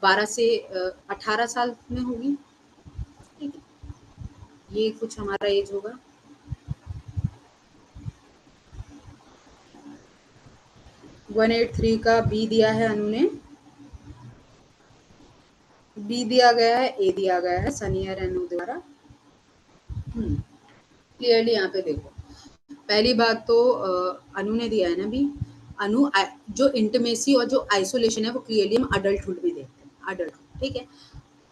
12 से 18 साल में होगी। ठीक है, ये कुछ हमारा एज होगा। 183 का बी दिया है अनु ने, बी दिया गया है, ए दिया गया है सनी और अनु द्वारा। क्लियरली यहाँ पे देखो, पहली बात तो अनु ने दिया है ना बी। जो इंटीमेसी और जो आइसोलेशन है वो क्लियरली हम अडल्टहुड में देखते हैं, अडल्टहुड। ठीक है,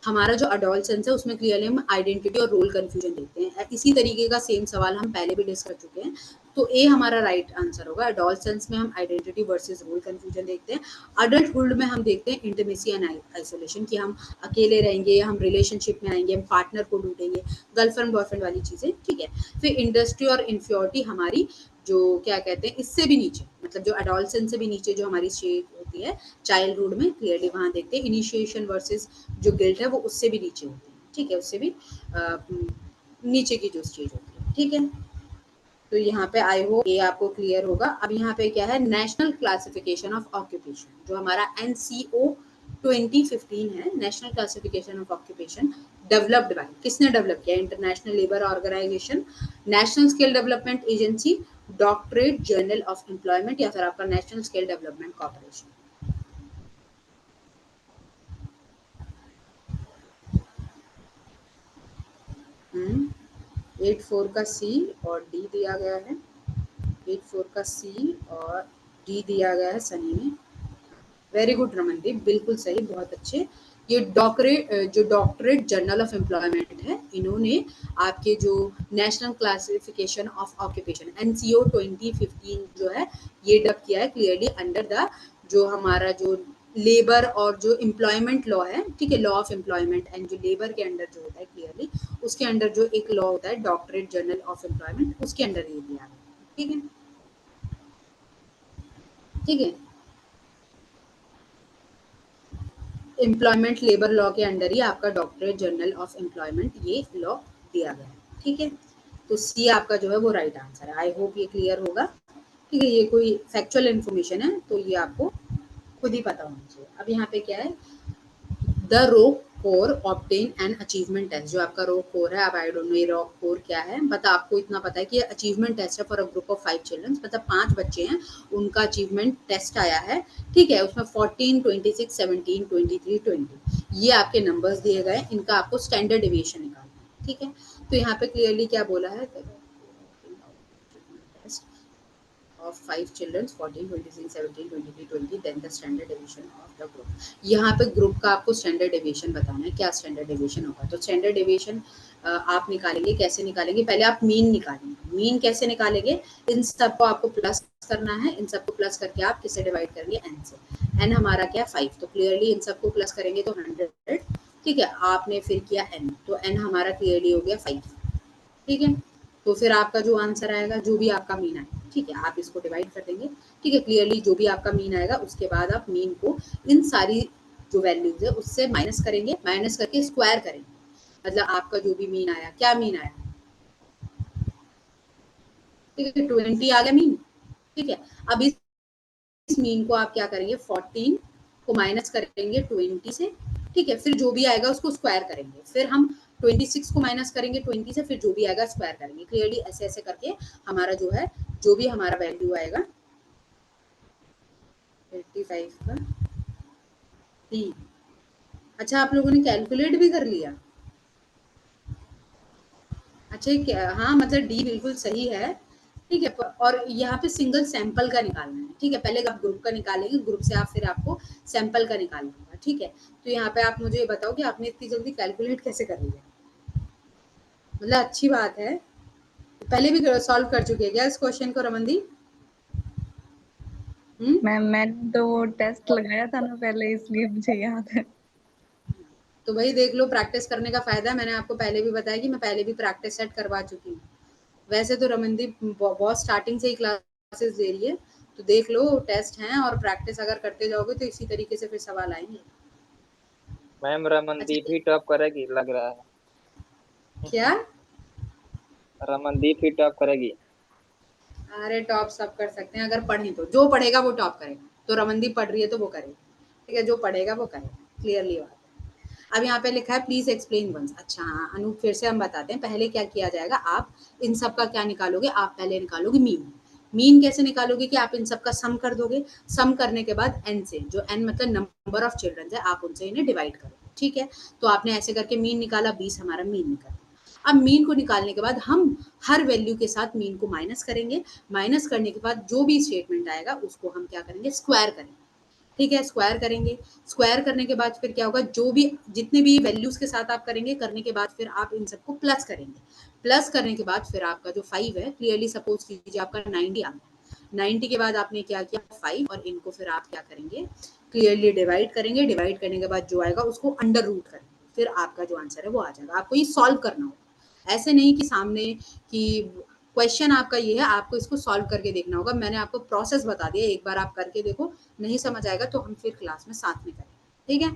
हमारा जो अडोलसेंस है उसमें क्लियरली हम आइडेंटिटी और रोल कंफ्यूजन देखते हैं। इसी तरीके का सेम सवाल हम पहले भी डिस्कस कर चुके हैं, तो ए हमारा राइट आंसर होगा। अडोलसेंस में हम आइडेंटिटी वर्सेस रोल कंफ्यूजन देखते हैं। अडल्टहुड में हम देखते हैं इंटीमेसी एंड आइसोलेशन, कि हम अकेले रहेंगे या हम रिलेशनशिप में आएंगे, हम पार्टनर को ढूंढेंगे, गर्लफ्रेंड बॉयफ्रेंड वाली चीजें। ठीक है, फिर इंडस्ट्री और इन्फ्योरिटी हमारी जो क्या कहते हैं इससे भी नीचे, मतलब जो अडोलसेंस से भी नीचे जो हमारी स्टेज होती है चाइल्डहुड में, क्लियरली वहां देखते हैं इनिशिएशन वर्सेस जो गिल्ट है वो उससे भी नीचे होती है। ठीक है, उससे भी नीचे की जो स्टेज होती है। ठीक है, तो यहाँ पे आई होप ये आपको क्लियर होगा। अब यहाँ पे क्या है, नेशनल क्लासिफिकेशन ऑफ ऑक्यूपेशन, जो हमारा NCO 2015 है, national classification of occupation, developed by, किसने डेवलप किया? International Labour Organisation, National Skill Development Agency, doctorate journal of employment, या फिर आपका नेशनल स्किल डेवलपमेंट कॉर्पोरेशन। 84 का सी और डी दिया गया है, 84 का सी और डी दिया गया है सनी में। वेरी गुड रमनदीप, बिल्कुल सही, बहुत अच्छे। ये डॉक्टरेट जर्नल ऑफ एम्प्लॉयमेंट है, इन्होंने आपके जो national classification of occupation NCO 2015 जो है ये डब किया है क्लियरली अंडर द जो हमारा जो लेबर और जो एम्प्लॉयमेंट लॉ है। ठीक है, लॉ ऑफ एम्प्लॉयमेंट एंड जो लेबर के अंडर जो होता है क्लियरली उसके अंडर जो एक लॉ होता है डॉक्टरेट जर्नल ऑफ एम्प्लॉयमेंट, उसके अंडर ये दिया है। ठीक है, ठीक है, एम्प्लॉयमेंट लेबर लॉ के अंडर ही आपका डॉक्टरेट जनरल ऑफ एम्प्लॉयमेंट ये लॉ दिया गया है, ठीक है। तो सी आपका जो है वो राइट आंसर है। आई होप ये क्लियर होगा, ठीक है। ये कोई फैक्चुअल इन्फॉर्मेशन है तो ये आपको खुद ही पता होना चाहिए। अब यहाँ पे क्या है, the raw core obtain and achievement test, जो आपका रो कोर है, अब आई डोंट नो ये रो कोर क्या है, बट आपको इतना पता है कि ये अचीवमेंट टेस्ट है for a group of 5 children, मतलब 5 बच्चे हैं, उनका अचीवमेंट टेस्ट आया है, ठीक है। उसमें 14, 26, 17, 23, 20 ये आपके नंबर्स दिए गए, इनका आपको स्टैंडर्ड डेविएशन निकालना है, ठीक है। तो यहाँ पे क्लियरली क्या बोला है, of 5 children 14, 26, 17, 23, 20 then the standard deviation of the group। यहाँ पे ग्रुप का आपको स्टैंडर्ड डेविएशन बताना है, क्या स्टैंडर्ड डेविएशन होगा। तो स्टैंडर्ड डेविएशन आप निकालेंगे, कैसे निकालेंगे, पहले आप मीन निकालेंगे। मीन कैसे निकालेंगे, इन सबको आपको प्लस करना है, इन सबको प्लस करके आप किससे डिवाइड करेंगे, एन से। एन हमारा क्या 5, तो क्लियरली इन सबको प्लस करेंगे तो 100, ठीक है। आपने फिर किया एन, तो एन हमारा क्लियरली हो गया 5, ठीक है। तो फिर आपका जो आंसर आएगा, जो भी आपका मीन आएगा, ठीक है, आप इसको डिवाइड कर देंगे, ठीक है। क्लियरली जो भी आपका मीन आएगा उसके बाद आप मीन को इन सारी जो वैल्यूज है उससे माइनस करेंगे, माइनस करके स्क्वायर करेंगे, मतलब आपका जो भी मीन आया, क्या मीन आया, ठीक है, 20 आ गया मीन, ठीक है। अब इस मीन को आप क्या करेंगे, 14 को माइनस करेंगे 20 से, ठीक है। फिर जो भी आएगा उसको स्क्वायर करेंगे, फिर हम 26 को माइनस करेंगे 20 से, फिर जो भी आएगा स्क्वायर करेंगे। क्लियरली ऐसे ऐसे करके हमारा जो है, जो भी हमारा वैल्यू आएगा 85 का डी। अच्छा, आप लोगों ने कैलकुलेट भी कर लिया, अच्छा हाँ, मतलब डी बिल्कुल सही है, ठीक है। और यहाँ पे सिंगल सैंपल का निकालना है, ठीक है। पहले आप ग्रुप का निकालेंगे, ग्रुप से आप फिर आपको सैंपल का निकालना होगा, ठीक है। तो यहाँ पे आप मुझे ये बताओ कि आपने इतनी जल्दी कैलकुलेट कैसे कर लिया, मतलब अच्छी बात है। पहले भी सॉल्व कर चुके हैं क्या इस क्वेश्चन को, रमनदीप? मैम मैंने तो वो टेस्ट लगाया था ना पहले, इसलिए मुझे याद है। तो भाई देख लो, प्रैक्टिस करने का फायदा है। मैंने आपको पहले भी बताया कि मैं पहले भी प्रैक्टिस सेट करवा चुकी हूँ। वैसे तो रमनदीप बहुत स्टार्टिंग से ही क्लासेस दे रही है, तो देख लो, टेस्ट हैं और प्रैक्टिस अगर करते जाओगे तो इसी तरीके से फिर सवाल आएंगे। मैम रमनदीप अच्छा, ही टॉप करेगी लग रहा है। क्या? रमनदीप ही टॉप करेगी। अरे टॉप सब कर सकते हैं अगर पढ़े तो, जो पढ़ेगा वो टॉप करेगा। तो रमनदीप पढ़ रही है तो वो करेगी, ठीक है, जो पढ़ेगा वो करेगा, क्लियरली बात है। अब यहाँ पे लिखा है प्लीज एक्सप्लेन वंस। अच्छा हाँ अनूप, फिर से हम बताते हैं। पहले क्या किया जाएगा, आप इन सब का क्या निकालोगे, आप पहले निकालोगे मीन। मीन कैसे निकालोगे कि आप इन सब का सम कर दोगे, सम करने के बाद एन से, जो एन मतलब नंबर ऑफ चिल्ड्रन है, आप उनसे इन्हें डिवाइड करोगे, ठीक है। तो आपने ऐसे करके मीन निकाला, 20 हमारा मीन निकला। अब मीन को निकालने के बाद हम हर वैल्यू के साथ मीन को माइनस करेंगे, माइनस करने के बाद जो भी स्टेटमेंट आएगा उसको हम क्या करेंगे, स्क्वायर करेंगे, ठीक है। स्क्वायर करेंगे, स्क्वायर करने के बाद फिर क्या होगा, जो भी जितने भी वैल्यूज के साथ आप करेंगे, करने के बाद फिर आप इन सबको प्लस करेंगे। प्लस करने के बाद फिर आपका जो 5 है, क्लियरली सपोज कीजिए आपका 90 आ गया। 90 के बाद आपने क्या किया, 5, और इनको फिर आप क्या करेंगे, क्लियरली डिवाइड करेंगे। डिवाइड करने के बाद जो आएगा उसको अंडर रूट करेंगे, फिर आपका जो आंसर है वो आ जाएगा। आपको ये सॉल्व करना होगा, ऐसे नहीं कि सामने कि क्वेश्चन आपका ये है, आपको इसको सॉल्व करके देखना होगा। मैंने आपको प्रोसेस बता दिया, एक बार आप करके देखो, नहीं समझ आएगा तो हम फिर क्लास में साथ में करेंगे, ठीक है,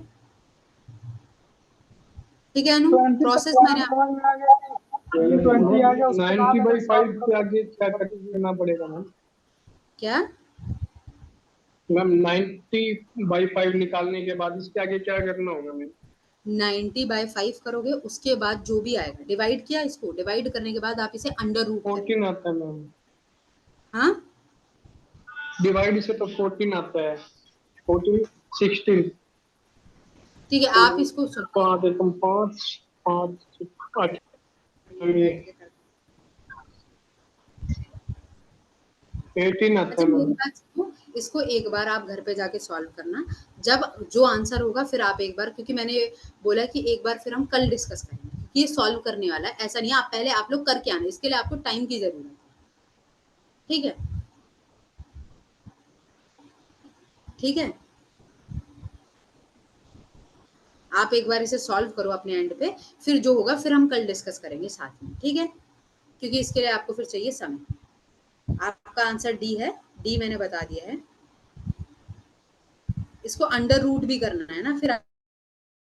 ठीक है अनु, 20 तक प्रोसेस मैंने समझ में आ गया, 20 आ गया, उसके बाद 90/5 के आगे क्या करना पड़ेगा मैम? क्या मैम 90/5 निकालने के बाद इसके आगे क्या करना होगा मैम? 90/5 करोगे, उसके बाद जो भी आएगा, डिवाइड किया, इसको डिवाइड करने के बाद आप इसे अंडर रूट करेंगे। 14 आता है मैम, हाँ डिवाइड से तो 14 आता है, 14 16, ठीक है, तो आप इसको सुनो, 5 एकम 5 5 8 18 आता अच्छा है मेरी मैम। बात सुनो, इसको एक बार आप घर पे जाके सॉल्व करना, जब जो आंसर होगा फिर आप एक बार, क्योंकि मैंने बोला कि एक बार फिर हम कल डिस्कस करेंगे, क्योंकि ये सॉल्व करने वाला है, ऐसा नहीं है। आप पहले आप लोग करके आना, इसके लिए आपको टाइम की जरूरत है, ठीक है, ठीक है। आप एक बार इसे सॉल्व करो अपने एंड पे, फिर जो होगा फिर हम कल डिस्कस करेंगे साथ में, ठीक है, क्योंकि इसके लिए आपको फिर चाहिए समय। आपका आंसर डी है, डी मैंने बता दिया है। इसको अंडर रूट भी करना है ना, फिर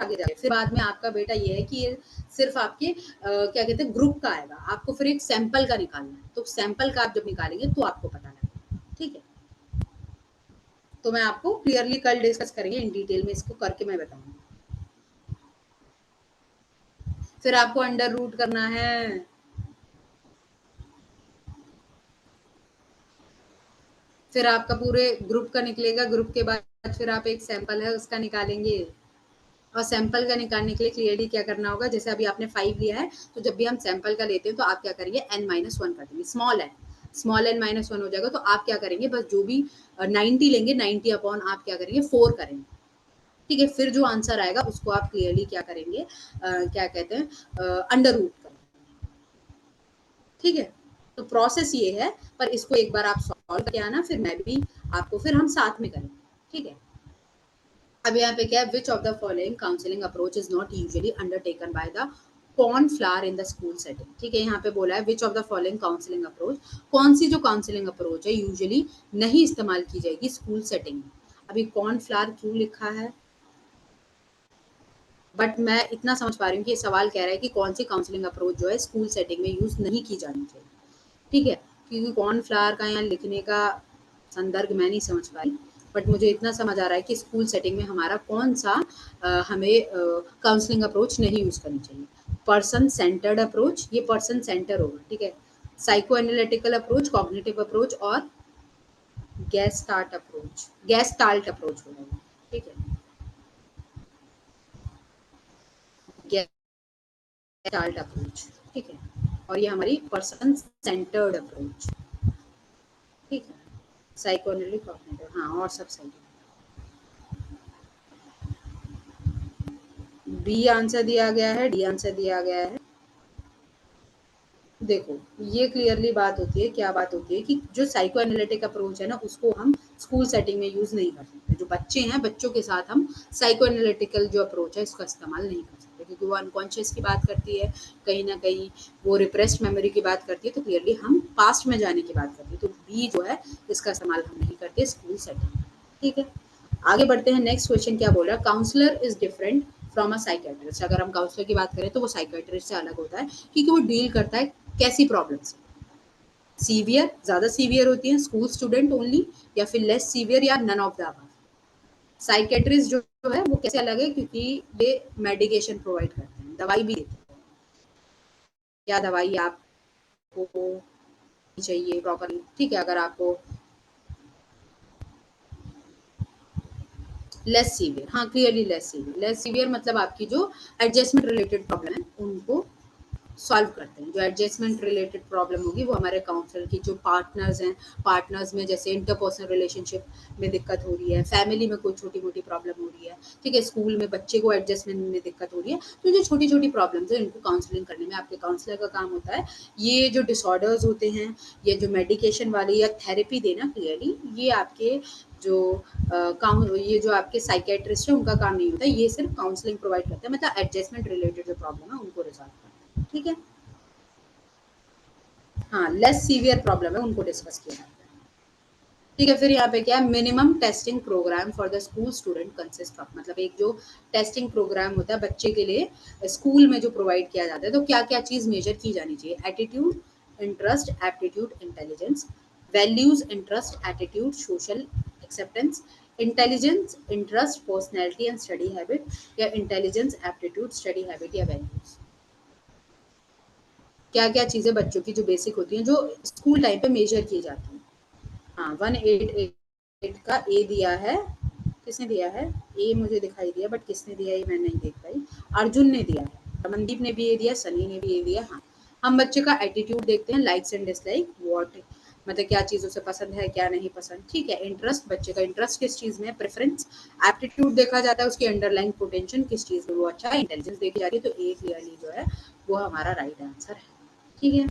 आगे जाके फिर बाद में आपका बेटा ये है कि ये सिर्फ आपके क्या कहते हैं ग्रुप का आएगा, आपको फिर एक सैंपल का निकालना है, तो सैंपल का आप जब निकालेंगे तो आपको पता लगेगा, ठीक है। तो मैं आपको क्लियरली कल डिस्कस करेंगे इन डिटेल में, इसको करके मैं बताऊंगी। फिर आपको अंडर रूट करना है, फिर आपका पूरे ग्रुप का निकलेगा, ग्रुप के बाद फिर आप एक सैंपल है उसका निकालेंगे, और सैंपल का निकालने के लिए क्लियरली क्या करना होगा, जैसे अभी आपने 5 लिया है तो जब भी हम सैंपल का लेते हैं तो आप क्या करेंगे n-1 कर देंगे, स्मॉल n-1 हो जाएगा, तो आप क्या करेंगे बस जो भी 90 लेंगे 90 अपॉन आप क्या करेंगे 4 करेंगे, ठीक है। फिर जो आंसर आएगा उसको आप क्लियरली क्या करेंगे क्या कहते हैं अंडर रूट करेंगे, ठीक है। तो प्रोसेस ये है, पर इसको एक बार आप सॉल्व करके आना, फिर मैं भी आपको फिर हम साथ में करेंगे, ठीक है। अब यहाँ पे क्या है, which of the following counselling approach is not usually undertaken by the cornflour in the school setting, ठीक है। यहाँ पे बोला है which of the following counselling approach, कौन सी जो काउंसलिंग अप्रोच है यूजुअली नहीं इस्तेमाल की जाएगी स्कूल सेटिंग में। अभी कॉर्नफ्लावर क्यों लिखा है, बट मैं इतना समझ पा रही हूँ कि ये सवाल कह रहा है कि कौन सी काउंसलिंग अप्रोच जो है स्कूल सेटिंग में यूज नहीं की जानी चाहिए, ठीक है। क्योंकि कॉर्नफ्लावर का यहाँ लिखने का संदर्भ मैं नहीं समझ पाई, बट मुझे इतना समझ आ रहा है कि स्कूल सेटिंग में हमारा कौन सा हमें काउंसलिंग अप्रोच नहीं यूज करनी चाहिए। पर्सन सेंटर्ड अप्रोच, ये पर्सन सेंटर होगा, ठीक है। Psycho analytical approach, cognitive approach और गैस्टाल्ट अप्रोच होगा, ठीक है। गैस्टाल्ट अप्रोच, ठीक है। और ये हमारी पर्सन सेंटर्ड अप्रोच, ठीक है। साइको एनालिटिकल, कॉग्निटिव, हाँ और सब सही है। बी आंसर दिया गया है, डी आंसर दिया गया है। देखो ये क्लियरली बात होती है, क्या बात होती है कि जो साइको एनालिटिक अप्रोच है ना उसको हम स्कूल सेटिंग में यूज नहीं कर सकते। जो बच्चे हैं बच्चों के साथ हम साइको एनालिटिकल जो अप्रोच है इसका इस्तेमाल नहीं कर सकते, क्योंकि वो अनकॉन्शियस की बात करती है, कहीं ना कहीं वो रिप्रेस्ड मेमोरी की बात करती है, तो क्लियरली हम पास्ट में जाने की बात करते हैं। तो बी जो है इसका इस्तेमाल हम नहीं करते स्कूल सेटिंग में, ठीक है। आगे बढ़ते हैं, नेक्स्ट क्वेश्चन क्या बोल रहा है, counsellor is different from a psychiatrist. अगर हम काउंसलर की बात करें तो वो साइकेट्रिस्ट से अलग होता है, क्योंकि वो डील करता है कैसी प्रॉब्लम्स, सीवियर, ज्यादा सीवियर होती हैं, स्कूल स्टूडेंट ओनली, या फिर लेस सीवियर, या none of the above. Psychiatrist जो है वो कैसे अलग है, क्योंकि ये मेडिकेशन प्रोवाइड करते हैं, दवाई भी देते हैं, क्या दवाई आपको चाहिए प्रॉपरली, ठीक है। अगर आपको लेस सीवियर, हाँ क्लियरली लेस सीवियर मतलब आपकी जो एडजस्टमेंट रिलेटेड प्रॉब्लम है उनको सॉल्व करते हैं। जो एडजस्टमेंट रिलेटेड प्रॉब्लम होगी वो हमारे काउंसलर की जो पार्टनर्स हैं, पार्टनर्स में जैसे इंटरपर्सनल रिलेशनशिप में दिक्कत हो रही है, फैमिली में कोई छोटी मोटी प्रॉब्लम हो रही है, ठीक है, स्कूल में बच्चे को एडजस्टमेंट में दिक्कत हो रही है, तो जो छोटी छोटी प्रॉब्लम्स है इनको काउंसलिंग करने में आपके काउंसलर का काम होता है। ये जो डिसऑर्डर्स होते हैं, ये जो मेडिकेशन वाले या थेरेपी देना, क्लियरली ये आपके जो ये जो आपके साइकेट्रिस्ट है उनका काम नहीं होता, ये सिर्फ काउंसलिंग प्रोवाइड करते हैं, मतलब एडजस्टमेंट रिलेटेड जो प्रॉब्लम है उनको रिजॉल्व करते हैं, ठीक है। हाँ लेस सीवियर प्रॉब्लम है उनको डिस्कस किया जाता है, ठीक है। फिर यहाँ पे क्या है, minimum testing programme for the school student consist of, मतलब एक जो टेस्टिंग प्रोग्राम होता है बच्चे के लिए स्कूल में जो प्रोवाइड किया जाता है, तो क्या क्या चीज मेजर की जानी चाहिए, attitude, interest, aptitude, intelligence, values, interest, attitude, social acceptance, intelligence, interest, personality and study habit, या इंटेलिजेंस, एप्टीट्यूड, स्टडी हैबिट या वैल्यूज। क्या क्या चीजें बच्चों की जो बेसिक होती हैं जो स्कूल टाइम पे मेजर की जाती हैं। हाँ 188 का ए दिया है, किसने दिया है, ए मुझे दिखाई दिया बट किसने दिया ये मैं नहीं देख पाई। अर्जुन ने दिया है, रमनदीप ने भी ए दिया, सनी ने भी ए दिया। हाँ हम बच्चे का एटीट्यूड देखते हैं, लाइक्स एंड डिसलाइक, व्हाट मतलब क्या चीज उसे पसंद है क्या नहीं पसंद, ठीक है। इंटरेस्ट, बच्चे का इंटरेस्ट किस चीज में, प्रेफरेंस। एप्टीट्यूड देखा जाता है उसकी अंडरलाइन पोटेंशियल किस चीज में वो अच्छा है, इंटेलिजेंस देखी जाती है, तो ए क्लियरली जो है वो हमारा राइट आंसर है, ठीक है।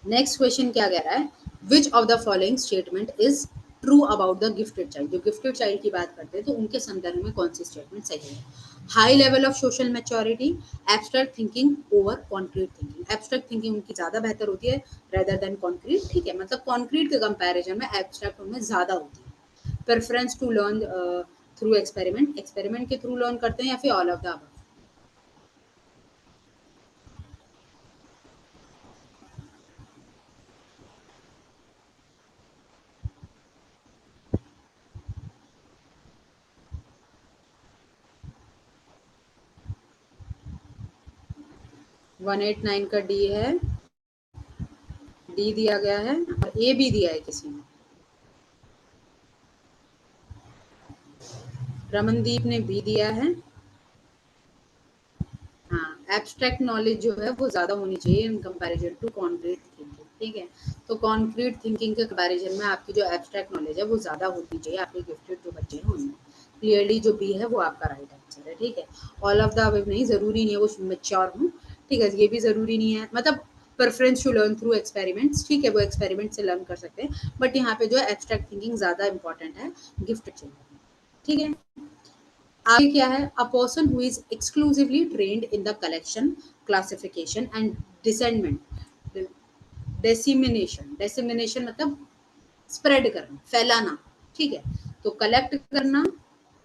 नेक्स्ट क्वेश्चन क्या कह रहा है, which of the following statement is true about the gifted child. जो गिफ्टेड चाइल्ड की बात करते हैं तो उनके संदर्भ में कौन सी स्टेटमेंट सही है। High level of social maturity, abstract thinking over concrete thinking. Abstract thinking उनकी ज्यादा बेहतर होती है रेदर देन कॉन्क्रीट, ठीक है, मतलब कॉन्क्रीट के कंपैरिजन में एब्स्ट्रैक्ट उनमें ज्यादा होती है। Preference to learn through experiment, experiment के थ्रू लर्न करते हैं या फिर all of the above? One 189 का डी है, डी दिया गया है और ए भी दिया है किसी ने। रमनदीप ने बी दिया है। हाँ, एब्स्ट्रैक्ट नॉलेज जो है वो ज़्यादा होनी चाहिए in comparison to concrete thinking, ठीक है। तो कॉन्क्रीट थिंकिंग के कंपैरिजन में आपकी जो एब्स्ट्रैक्ट नॉलेज है वो ज़्यादा होनी चाहिए आपके गिफ्टेड जो बच्चे हैं उनमें। क्लियरली जो बी है वो आपका राइट आंसर है, ठीक है। ऑल ऑफ द अबव नहीं, ज़रूरी नहीं है वो मैच्योर हो, ठीक है, ये भी ज़रूरी नहीं है, मतलब preference to learn through experiments, ठीक है, वो एक्सपेरिमेंट से लर्न कर सकते हैं, बट यहाँ पे जो है एब्स्ट्रैक्ट थिंकिंग ज़्यादा इंपॉर्टेंट है गिफ्टेड चिल्ड्रन, ठीक है। आगे क्या है? A person who is exclusively trained in the collection, classification and descendment, dissemination, dissemination मतलब स्प्रेड करना, फैलाना, ठीक है। तो कलेक्ट करना,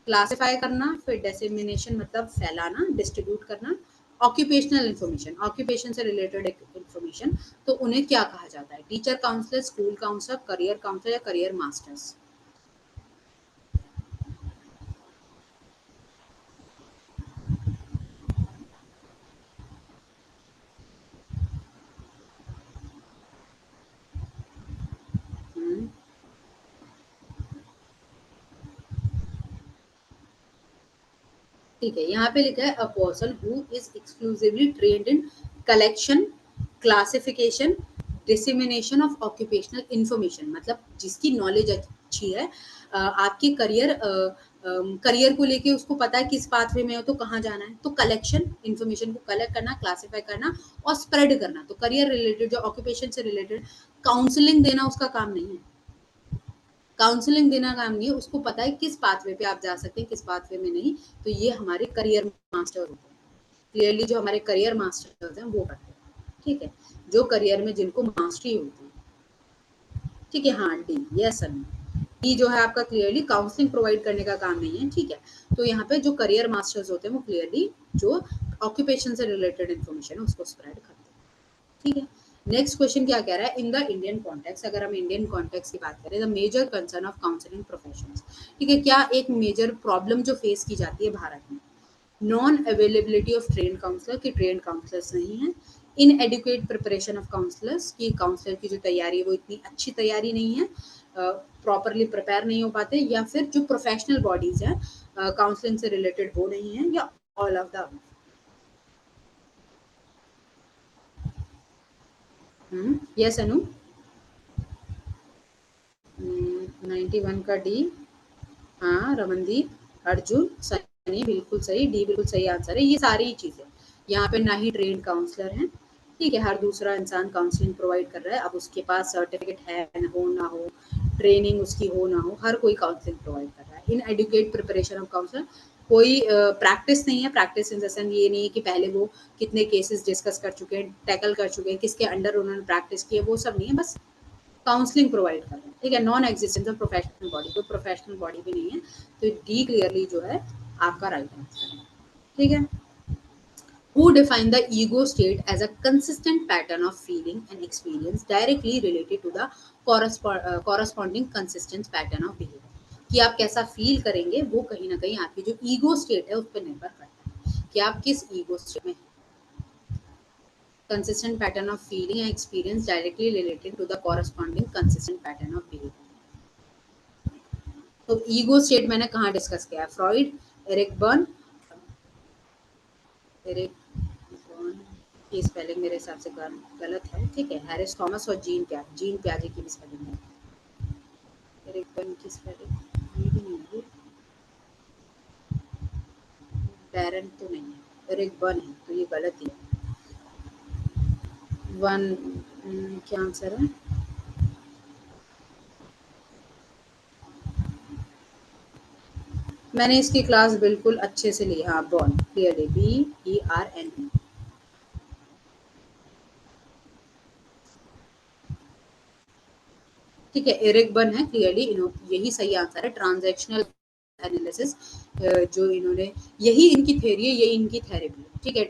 क्लासिफाई करना, फिर डेसिमिनेशन मतलब फैलाना, डिस्ट्रीब्यूट करना, ऑक्यूपेशनल इन्फॉर्मेशन, ऑक्यूपेशन से रिलेटेड इन्फॉर्मेशन, तो उन्हें क्या कहा जाता है? Teacher counsellor, school counsellor, career counsellor या करियर मास्टर्स? ठीक है, यहाँ पे लिखा है a person who is exclusively trained in collection, classification, dissemination of occupational information, मतलब जिसकी नॉलेज अच्छी है, आपके करियर को लेके उसको पता है किस पाथवे में हो तो कहाँ जाना है, तो कलेक्शन, इंफॉर्मेशन को कलेक्ट करना, क्लासिफाई करना और स्प्रेड करना। तो करियर रिलेटेड जो ऑक्यूपेशन से रिलेटेड काउंसलिंग देना उसका काम नहीं है, काउंसलिंग देना काम नहीं है, उसको पता है किस पाथवे पे आप जा सकते हैं, किस पाथवे में नहीं। तो ये हमारे करियर मास्टर होते हैं, क्लियरली जो हमारे करियर मास्टर्स हैं वो करते हैं, ठीक है, जो करियर में जिनको मास्टरी होती है, ठीक है। हाँ, डी, यस सर, डी जो है आपका क्लियरली काउंसलिंग प्रोवाइड करने का काम नहीं है, ठीक है। तो यहाँ पे जो करियर मास्टर्स होते हैं वो क्लियरली जो ऑक्यूपेशन से रिलेटेड इन्फॉर्मेशन है उसको स्प्रेड करते हैं, ठीक है। नेक्स्ट क्वेश्चन क्या कह रहा है? इन द इंडियन कॉन्टेक्स्ट, अगर हम इंडियन कॉन्टेक्स्ट की बात करें, the major concern of counselling professions, ठीक है, क्या एक मेजर प्रॉब्लम जो फेस की जाती है भारत में? Non availability of train counsellor, की ट्रेन काउंसलर्स नहीं है, inadequate preparation of counsellors, की काउंसलर की जो तैयारी है वो इतनी अच्छी तैयारी नहीं है, प्रॉपरली प्रिपेयर नहीं हो पाते, या फिर जो प्रोफेशनल बॉडीज हैं काउंसलिंग से रिलेटेड वो नहीं है, या ऑल ऑफ द? यस अनु? 91 का डी, हाँ, रमनदीप, अर्जुन, सनी, बिल्कुल सही, डी बिल्कुल सही आंसर है। ये सारी चीजें यहाँ पे ना ही ट्रेन काउंसलर हैं, ठीक है, हर दूसरा इंसान काउंसलिंग प्रोवाइड कर रहा है, अब उसके पास सर्टिफिकेट है हो ना हो, ट्रेनिंग उसकी हो ना हो, हर कोई काउंसलिंग प्रोवाइड कर रहा है। इन एडुकेट प्रिपरेशन ऑफ काउंसलर, कोई प्रैक्टिस नहीं है, प्रैक्टिस इन द सेंस ये नहीं है कि पहले वो कितने केसेस डिस्कस कर चुके हैं, टैकल कर चुके हैं, किसके अंडर उन्होंने प्रैक्टिस की है, वो सब नहीं है, बस काउंसलिंग प्रोवाइड कर रहे हैं, ठीक है। Non existence of professional body, कोई प्रोफेशनल बॉडी भी नहीं है, तो डी क्लियरली जो है आपका राइट आंसर है, ठीक है। Who define the ego state as a consistent pattern of feeling and experience directly related to the corresponding consistent pattern of behavior, कि आप कैसा फील करेंगे वो कहीं ना कहीं आपकी जो ईगो स्टेट है उस पर निर्भर करता है कि आप किस ईगो स्टेट में हैं। Consistent pattern of feeling and experience directly related to the corresponding consistent pattern of behavior. तो ईगो स्टेट मैंने कहाँ डिस्कस किया है? Freud, Eric Berne, Eric Berne की स्पेलिंग मेरे हिसाब से गलत है, ठीक है, हैरिस थॉमस और जीन प्याजे की भी स्पेलिंग है, एरिक बर्न की स्पेलिंग ये भी नहीं है, बैरन तो नहीं है, एरिक बर्न है, तो ये गलत ही है। वन क्या आंसर है? मैंने इसकी क्लास बिल्कुल अच्छे से ली, हाँ, बॉर्न, क्लियरली BERN, ठीक है, एरिक बर्न है, क्लियरली यही सही आंसर है। ट्रांजैक्शनल एनालिसिस जो इन्होंने, यही इनकी थ्योरी है, यही इनकी थेरेपी है। ठीक है,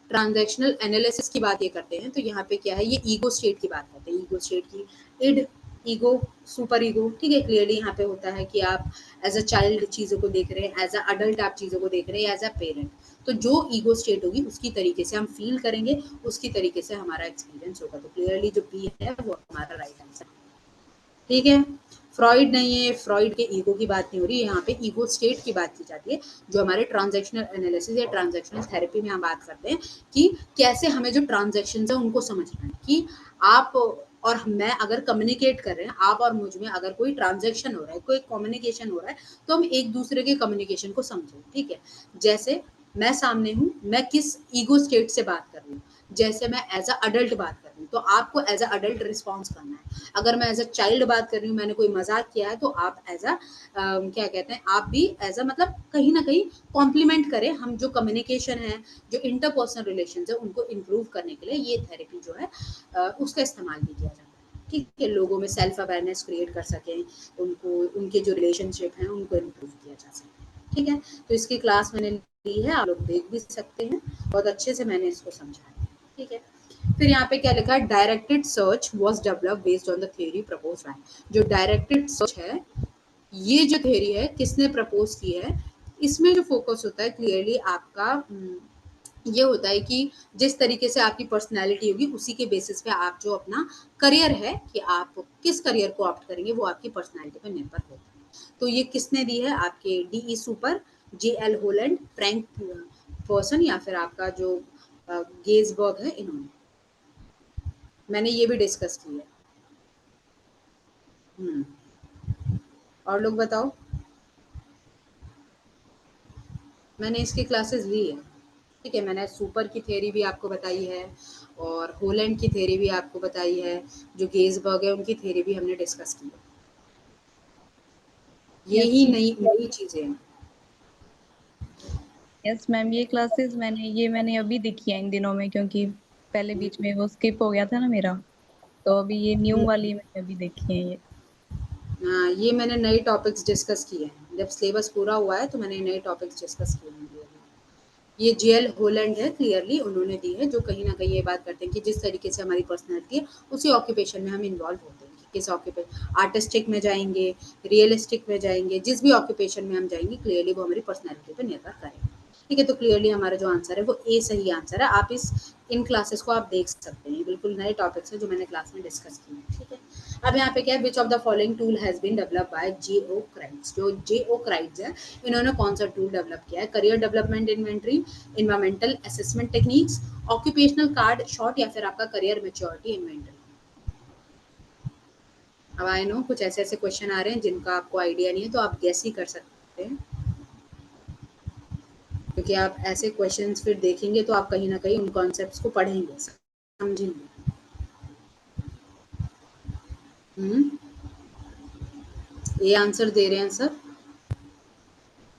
ट्रांजैक्शनल एनालिसिस की बात ये करते हैं तो यहाँ पे क्या है, ये ईगो स्टेट की बात करते हैं, ईगो स्टेट की, इड, ईगो, सुपर ईगो। ठीक है, क्लियरली यहाँ पे होता है कि आप एज अ चाइल्ड चीज़ों को देख रहे हैं, एज अ अडल्ट आप चीज़ों को देख रहे हैं, एज अ पेरेंट। तो जो ईगो स्टेट होगी उसकी तरीके से हम फील करेंगे, उसकी तरीके से हमारा एक्सपीरियंस होगा। तो क्लियरली जो बी है वो हमारा राइट आंसर। ठीक है, फ्रॉइड नहीं है, फ्रॉइड के ईगो की बात नहीं हो रही है, यहाँ पे ईगो स्टेट की बात की जाती है। जो हमारे ट्रांजैक्शनल एनालिसिस या ट्रांजैक्शनल थेरेपी में हम बात करते हैं कि कैसे हमें जो ट्रांजैक्शंस है उनको समझना है, कि आप और मैं अगर कम्युनिकेट कर रहे हैं, आप और मुझ में अगर कोई ट्रांजैक्शन हो रहा है, कोई कम्युनिकेशन हो रहा है, तो हम एक दूसरे के कम्युनिकेशन को समझें। ठीक है, जैसे मैं सामने हूँ, मैं किस ईगो स्टेट से बात कर रही हूँ, जैसे मैं एज अ अडल्ट बात कर रही हूँ तो आपको एज अ अडल्ट रिस्पॉन्स करना है। अगर मैं एज अ चाइल्ड बात कर रही हूँ, मैंने कोई मजाक किया है, तो आप एज अ क्या कहते हैं, आप भी एज अ मतलब कहीं ना कहीं कॉम्प्लीमेंट करें। हम जो कम्युनिकेशन है, जो इंटरपर्सनल रिलेशन है, उनको इम्प्रूव करने के लिए ये थेरेपी जो है उसका इस्तेमाल भी किया जाता है। ठीक है, लोगों में सेल्फ अवेयरनेस क्रिएट कर सकें, उनको उनके जो रिलेशनशिप हैं उनको इम्प्रूव किया जा सके। ठीक है, तो इसकी क्लास मैंने ली है, आप लोग देख भी सकते हैं, बहुत अच्छे से मैंने इसको समझाया है। ठीक है, फिर यहाँ पे क्या लिखा है, directed search was developed based on the theory proposed by. जो डायरेक्टेड सर्च है, ये जो थ्योरी है किसने प्रपोज की है, इसमें जो फोकस होता है क्लियरली आपका ये होता है कि जिस तरीके से आपकी पर्सनैलिटी होगी उसी के बेसिस पे आप जो अपना करियर है, कि आप किस करियर को ऑप्ट करेंगे, वो आपकी पर्सनैलिटी पर निर्भर होता है। तो ये किसने दी है, आपके DE super, JL Holland, Frank person, या फिर आपका जो गेजबर्ग है, इन्होंने। मैंने ये भी डिस्कस की है। और लोग बताओ, मैंने इसकी क्लासेस ली है। ठीक है, मैंने सुपर की थ्योरी भी आपको बताई है, और होलैंड की थ्योरी भी आपको बताई है, जो गेजबर्ग है उनकी थ्योरी भी हमने डिस्कस की है। यही नई नई चीजें हैं। यस मैम, ये क्लासेस मैंने अभी देखी है इन दिनों में, क्योंकि पहले बीच में वो स्किप हो गया था ना मेरा, तो अभी ये न्यू वाली मैंने अभी देखी है ये। हाँ, ये मैंने नए टॉपिक्स डिस्कस किए हैं, जब सिलेबस पूरा हुआ है तो मैंने नए टॉपिक्स डिस्कस किए हैं। ये JL होलैंड है, क्लियरली उन्होंने दी है, जो कहीं ना कहीं ये बात करते हैं कि जिस तरीके से हमारी पर्सनैलिटी है उसी ऑक्यूपेशन में हम इन्वॉल्व होते हैं। किस ऑक्यूपेशन, आर्टिस्टिक में जाएंगे, रियलिस्टिक में जाएंगे, जिस भी ऑक्यूपेशन में हम जाएंगे, क्लियरली वो हमारी पर्सनैलिटी पर निर्भर करेगा। ठीक है, तो क्लियरली हमारा जो आंसर है वो ए सही आंसर है। आप इन क्लासेस को आप देख सकते हैं, बिल्कुल नए टॉपिक्स हैं जो मैंने क्लास में डिस्कस किए हैं। ठीक है, अब यहाँ पे क्या है, which of the following tool has been developed by J.O. Crites. जो J.O. क्राइट्स है, इन्होंने कौन सा टूल डेवलप किया है, career development inventory, environmental assessment techniques, occupational card shot, या फिर आपका करियर मैच्योरिटी इन्वेंटरी। अब आई नो कुछ ऐसे ऐसे क्वेश्चन आ रहे हैं जिनका आपको आइडिया नहीं है, तो आप गैस ही कर सकते हैं, क्योंकि आप ऐसे क्वेश्चंस फिर देखेंगे तो आप कहीं ना कहीं उन कॉन्सेप्ट्स को पढ़ेंगे, समझेंगे। ये आंसर दे रहे हैं सर,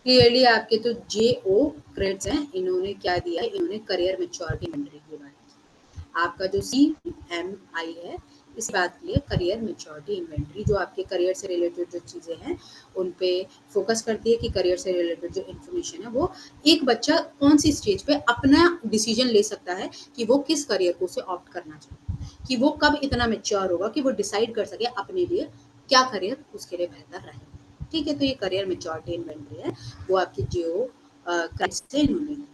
क्लियरली आपके तो J.O. क्रेडिट्स हैं, इन्होंने क्या दिया है, इन्होंने करियर मैच्योरिटी इन्वेंटरी की बात की। आपका जो CMI है, इस बात की है करियर मैच्योरिटी इन्वेंटरी, जो आपके करियर से रिलेटेड जो चीज़ें हैं उन पे फोकस करती है, कि करियर से रिलेटेड जो इन्फॉर्मेशन है वो एक बच्चा कौन सी स्टेज पे अपना डिसीजन ले सकता है कि वो किस करियर को उसे ऑप्ट करना चाहिए, कि वो कब इतना मैच्योर होगा कि वो डिसाइड कर सके अपने लिए क्या करियर उसके लिए बेहतर रहेगा। ठीक है, तो ये करियर मैच्योरिटी इन्वेंटरी है, वो आपकी J.O. क्राइट्स से इन्होंने दी।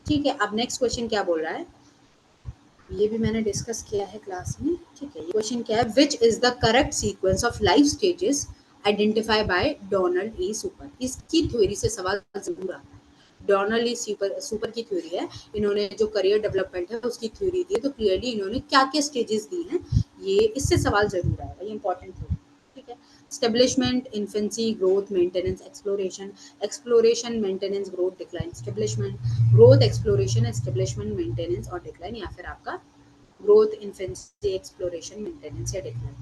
ठीक है, अब नेक्स्ट क्वेश्चन क्या बोल रहा है, ये भी मैंने डिस्कस किया है क्लास में। ठीक है, ये क्वेश्चन क्या है, विच is the correct sequence of life stages identify bye Donald E. Super. इसकी थ्योरी से सवाल जरूर आता है। Donald E. सुपर की थ्योरी है, इन्होंने जो करियर डेवलपमेंट है उसकी थ्योरी दी है, तो क्लियरली इन्होंने क्या क्या स्टेजेस दी हैं, ये इससे सवाल जरूर आएगा, ये इंपॉर्टेंट थ्योरी। ठीक है, establishment, infancy, growth, maintenance, exploration, exploration, maintenance, growth, decline, establishment, growth, exploration, establishment, maintenance और डिक्लाइन, या फिर आपका ग्रोथ, इन्फेंसी, एक्सप्लोरेशन, मेंटेनेंस या डिक्लाइन।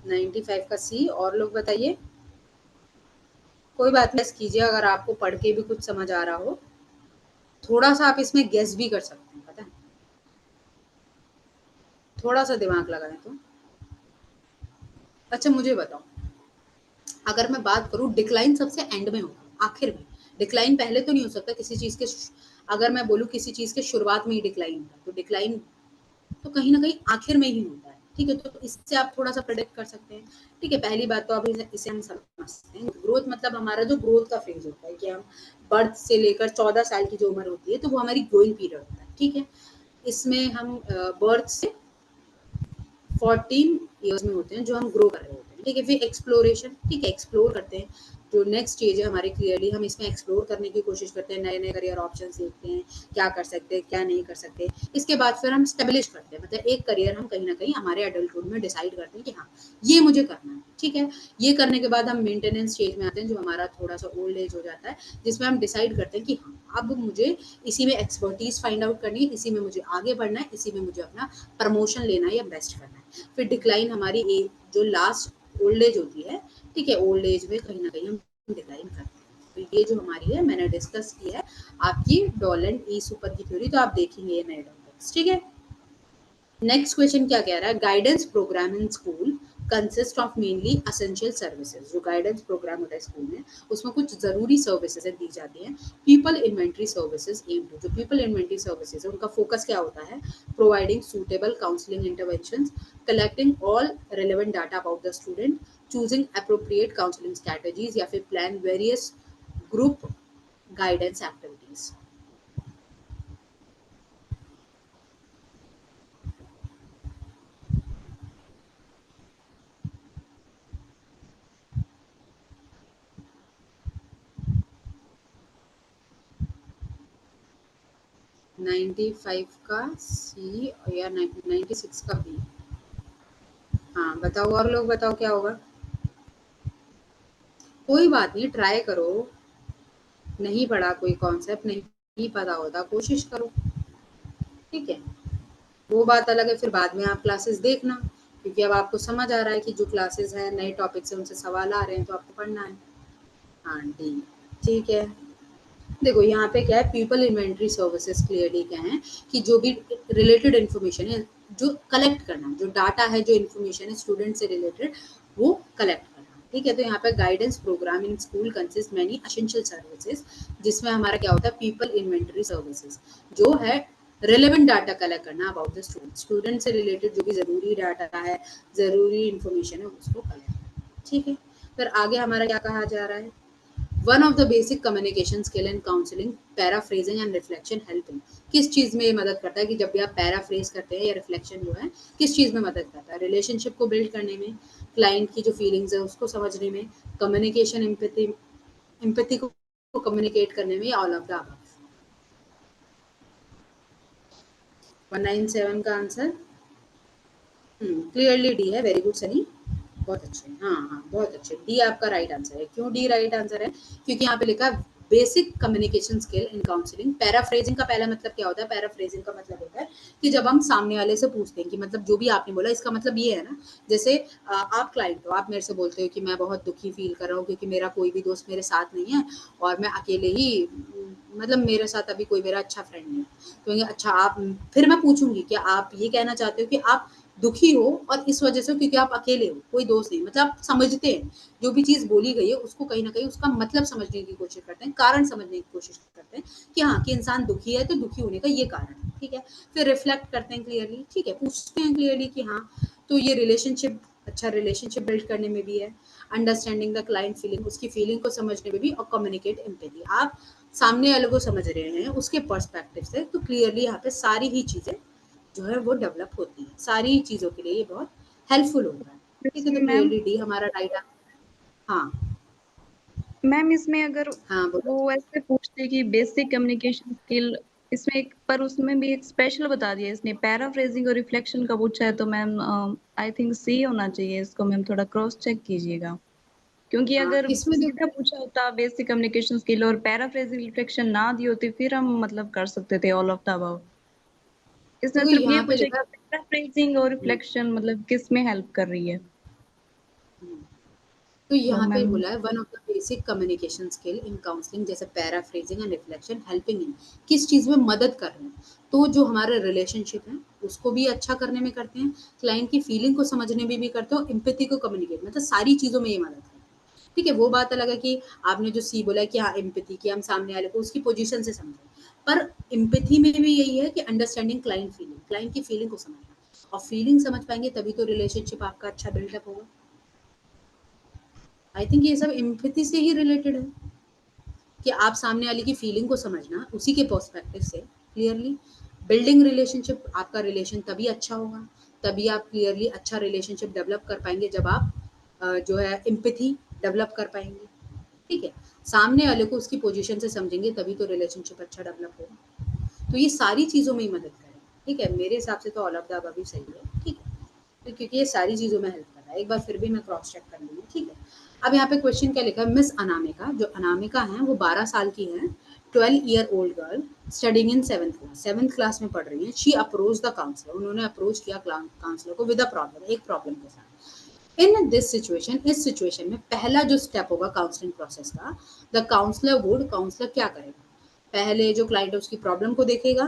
95 का C। और लोग बताइए, कोई बात नहीं, कीजिए अगर आपको पढ़ के भी कुछ समझ आ रहा हो, थोड़ा सा आप इसमें गेस भी कर सकते हैं, पता है थोड़ा सा दिमाग लगाएं तो। अच्छा मुझे बताओ, अगर मैं बात करूं डिक्लाइन सबसे एंड में होगा, आखिर में। डिक्लाइन पहले तो नहीं हो सकता किसी चीज के। अगर मैं बोलूं किसी चीज के शुरुआत में ही डिक्लाइन होता है, तो डिक्लाइन तो कहीं ना कहीं आखिर में ही होता है। ठीक है, तो इससे आप थोड़ा सा प्रेडिक्ट कर सकते हैं। ठीक है, पहली बात तो अभी इसे हम समझते हैं। ग्रोथ मतलब हमारा जो ग्रोथ का फेज होता है, कि हम बर्थ से लेकर 14 साल की जो उम्र होती है, तो वो हमारी ग्रोइंग पीरियड होता है। ठीक है, इसमें हम बर्थ से 14 ईयर्स में होते हैं जो हम ग्रो कर रहे होते हैं। ठीक है, फिर एक्सप्लोरेशन। ठीक है, एक्सप्लोर करते हैं, जो नेक्स्ट स्टेज है हमारे, क्लियरली हम इसमें एक्सप्लोर करने की कोशिश करते हैं, नए नए करियर ऑप्शंस देखते हैं, क्या कर सकते हैं क्या नहीं कर सकते। इसके बाद फिर हम स्टेब्लिश करते हैं, मतलब एक करियर हम कहीं ना कहीं हमारे एडल्टहुड में डिसाइड करते हैं कि हाँ ये मुझे करना है। ठीक है, ये करने के बाद हम मेंटेनेंस स्टेज में आते हैं, जो हमारा थोड़ा सा ओल्ड एज हो जाता है, जिसमें हम डिसाइड करते हैं कि हाँ अब मुझे इसी में एक्सपर्टीज फाइंड आउट करनी है, इसी में मुझे आगे बढ़ना है, इसी में मुझे अपना प्रमोशन लेना है या बेस्ट करना है। फिर डिक्लाइन हमारी एज जो लास्ट ओल्ड एज होती है। ठीक है, ओल्ड एज में कहीं ना कहीं हम डिक्लाइन करते हैं। तो ये जो हमारी है, मैंने डिस्कस की है आपकी डॉल एंड ई सुपर की थ्योरी, तो आप देखेंगे ये नए टॉपिक्स। ठीक है, नेक्स्ट क्वेश्चन क्या कह रहा है, guidance programme in school consist of mainly essential services. जो गाइडेंस प्रोग्राम होता है स्कूल में, उसमें कुछ जरूरी सर्विसेज दी जाती हैं। People inventory services aim to, जो पीपल इन्वेंट्री सर्विसेज है उनका फोकस क्या होता है, providing suitable counselling interventions, collecting all relevant data about the student, choosing appropriate counselling strategies, या फिर plan various group guidance activities. Ninety five का C या 96 का बी। हाँ बताओ, और लोग बताओ क्या होगा। कोई बात नहीं, ट्राई करो। नहीं पढ़ा कोई कॉन्सेप्ट, नहीं पता होता, कोशिश करो। ठीक है, वो बात अलग है, फिर बाद में आप क्लासेस देखना, क्योंकि अब आपको समझ आ रहा है कि जो क्लासेस है नए टॉपिक से उनसे सवाल आ रहे हैं, तो आपको पढ़ना है। हाँ डी, ठीक है। देखो यहाँ पे क्या है, पीपल इन्वेंट्री सर्विसेज क्लियरली क्या है कि जो भी रिलेटेड इन्फॉर्मेशन है, जो कलेक्ट करना, जो डाटा है, जो इन्फॉर्मेशन है स्टूडेंट से रिलेटेड, वो कलेक्ट करना। ठीक है, तो यहाँ पे guidance programme in school consist many essential services, जिसमें हमारा क्या होता है, पीपल इन्वेंट्री सर्विसेज, जो है रिलेवेंट डाटा कलेक्ट करना अबाउट द स्टूडेंट, स्टूडेंट से रिलेटेड जो भी जरूरी डाटा है, जरूरी इन्फॉर्मेशन है, उसको कलेक्ट करना। ठीक है, फिर आगे हमारा क्या कहा जा रहा है, one of the basic communication skill in counselling paraphrasing and reflection helping. किस चीज में ये मदद करता है, कि जब भी आप पैराफ्रेज करते हैं या रिफ्लेक्शन जो है, किस चीज में मदद करता है, रिलेशनशिप को बिल्ड करने में, क्लाइंट की जो फीलिंग्स है उसको समझने में, कम्युनिकेशन एम्पैथी को कम्युनिकेट करने में, या ऑल ऑफ द अबव। 197 का आंसर क्लियरली डी है। वेरी गुड सनी, बहुत अच्छे। हाँ हाँ बहुत अच्छे, डी आपका राइट आंसर है। क्यों डी राइट आंसर है, क्योंकि यहाँ पे लिखा है basic communication skill in counselling. Paraphrasing का पहला मतलब क्या होता है, पैराफ्रेजिंग का मतलब होता है कि जब हम सामने वाले से पूछते हैं कि मतलब जो भी आपने बोला इसका मतलब ये है ना, जैसे आप क्लाइंट हो, आप मेरे से बोलते हो कि मैं बहुत दुखी फील कर रहा हूँ क्योंकि मेरा कोई भी दोस्त मेरे साथ नहीं है, और मैं अकेले ही मतलब मेरे साथ अभी कोई मेरा अच्छा फ्रेंड नहीं है। तो अच्छा आप, फिर मैं पूछूंगी कि आप ये कहना चाहते हो कि आप दुखी हो और इस वजह से, क्योंकि आप अकेले हो, कोई दोस्त नहीं, मतलब आप समझते हैं जो भी चीज बोली गई है उसको, कहीं ना कहीं उसका मतलब समझने की कोशिश करते हैं, कारण समझने की कोशिश करते हैं कि हाँ कि इंसान दुखी है तो दुखी होने का ये कारण है। ठीक है, फिर रिफ्लेक्ट करते हैं क्लियरली। ठीक है, पूछते हैं क्लियरली कि हाँ तो ये रिलेशनशिप, अच्छा रिलेशनशिप बिल्ड करने में भी है, अंडरस्टैंडिंग द क्लाइंट फीलिंग, उसकी फीलिंग को समझने में भी, और कम्युनिकेट एम्पैथी, आप सामने वाले को समझ रहे हैं उसके पर्सपेक्टिव से, तो क्लियरली यहाँ पे सारी ही चीजें जो है वो डेवलप होती है, सारी चीजों के लिए ये बहुत हेल्पफुल होता है। ठीक है, तो मैम क्लियरली डी हमारा राइट आंसर। हाँ मैम इसमें अगर हाँ बोलो। वो ऐसे पूछते कि बेसिक कम्युनिकेशन स्किल, इसमें एक पर उसमें भी एक स्पेशल बता दिया इसने, पैराफ्रेजिंग और रिफ्लेक्शन का पूछा है, तो मैम आई थिंक सी होना चाहिए इसको। मैम थोड़ा क्रॉस चेक कीजिएगा, क्योंकि हाँ अगर इसमें सीधा देखो, पूछा होता बेसिक कम्युनिकेशन स्किल और पैराफ्रेजिंग रिफ्लेक्शन ना दी होती, फिर हम मतलब कर सकते थे ऑल ऑफ द अबव। इसने देखो सिर्फ ये यहाँ पे पूछा लिखा कि पैराफ्रेजिंग और हम्म, रिफ्लेक्शन मतलब किस में हेल्प कर रही है। हम्म। तो यहाँ पे मैम बोला है one of the basic communication skill in counselling, जैसे paraphrasing and reflection helping in, किस चीज़ में मदद कर रहे हैं, तो जो हमारा रिलेशनशिप है उसको भी अच्छा करने में करते हैं, क्लाइंट की फीलिंग को समझने में भी करते हैं, और एम्पैथी को कम्युनिकेट, मतलब सारी चीज़ों में ये मदद करते हैं। ठीक है, वो बात अलग है कि आपने जो सी बोला कि हाँ एम्पैथी की, हम सामने वाले को उसकी पोजीशन से समझें, पर एम्पैथी में भी यही है कि अंडरस्टैंडिंग क्लाइंट फीलिंग, क्लाइंट की फीलिंग को समझना, और फीलिंग समझ पाएंगे तभी तो रिलेशनशिप आपका अच्छा बिल्डअप होगा। आई थिंक ये सब एम्पैथी से ही रिलेटेड है कि आप सामने वाले की फीलिंग को समझना, उसी के पर्सपेक्टिव से क्लियरली बिल्डिंग रिलेशनशिप, आपका रिलेशन तभी अच्छा होगा, तभी आप क्लियरली अच्छा रिलेशनशिप डेवलप कर पाएंगे जब आप जो है एम्पैथी डेवलप कर पाएंगे। ठीक है, सामने वाले को उसकी पोजीशन से समझेंगे तभी तो रिलेशनशिप अच्छा डेवलप होगा। तो ये सारी चीज़ों में ही मदद करें। ठीक है, मेरे हिसाब से तो ऑल ऑफ द अबव भी सही है। ठीक है, तो क्योंकि ये सारी चीज़ों में हेल्प कर रहा है, एक बार फिर भी मैं क्रॉस चेक कर लूँगी। ठीक है, अब यहाँ पे क्वेश्चन क्या लिखा है, मिस अनामिका, जो अनामिका है वो 12 साल की है, 12 year old girl studying in 7th class, 7th class में पढ़ रही है। शी अप्रोच द काउंसलर, उन्होंने अप्रोच किया काउंसलर को विद अ प्रॉब्लम, एक प्रॉब्लम के साथ। इन दिस सिचुएशन, इस सिचुएशन में पहला जो स्टेप होगा काउंसलिंग प्रोसेस का, द काउंसलर काउंसलर क्या करेगा, पहले जो क्लाइंट है उसकी प्रॉब्लम को देखेगा,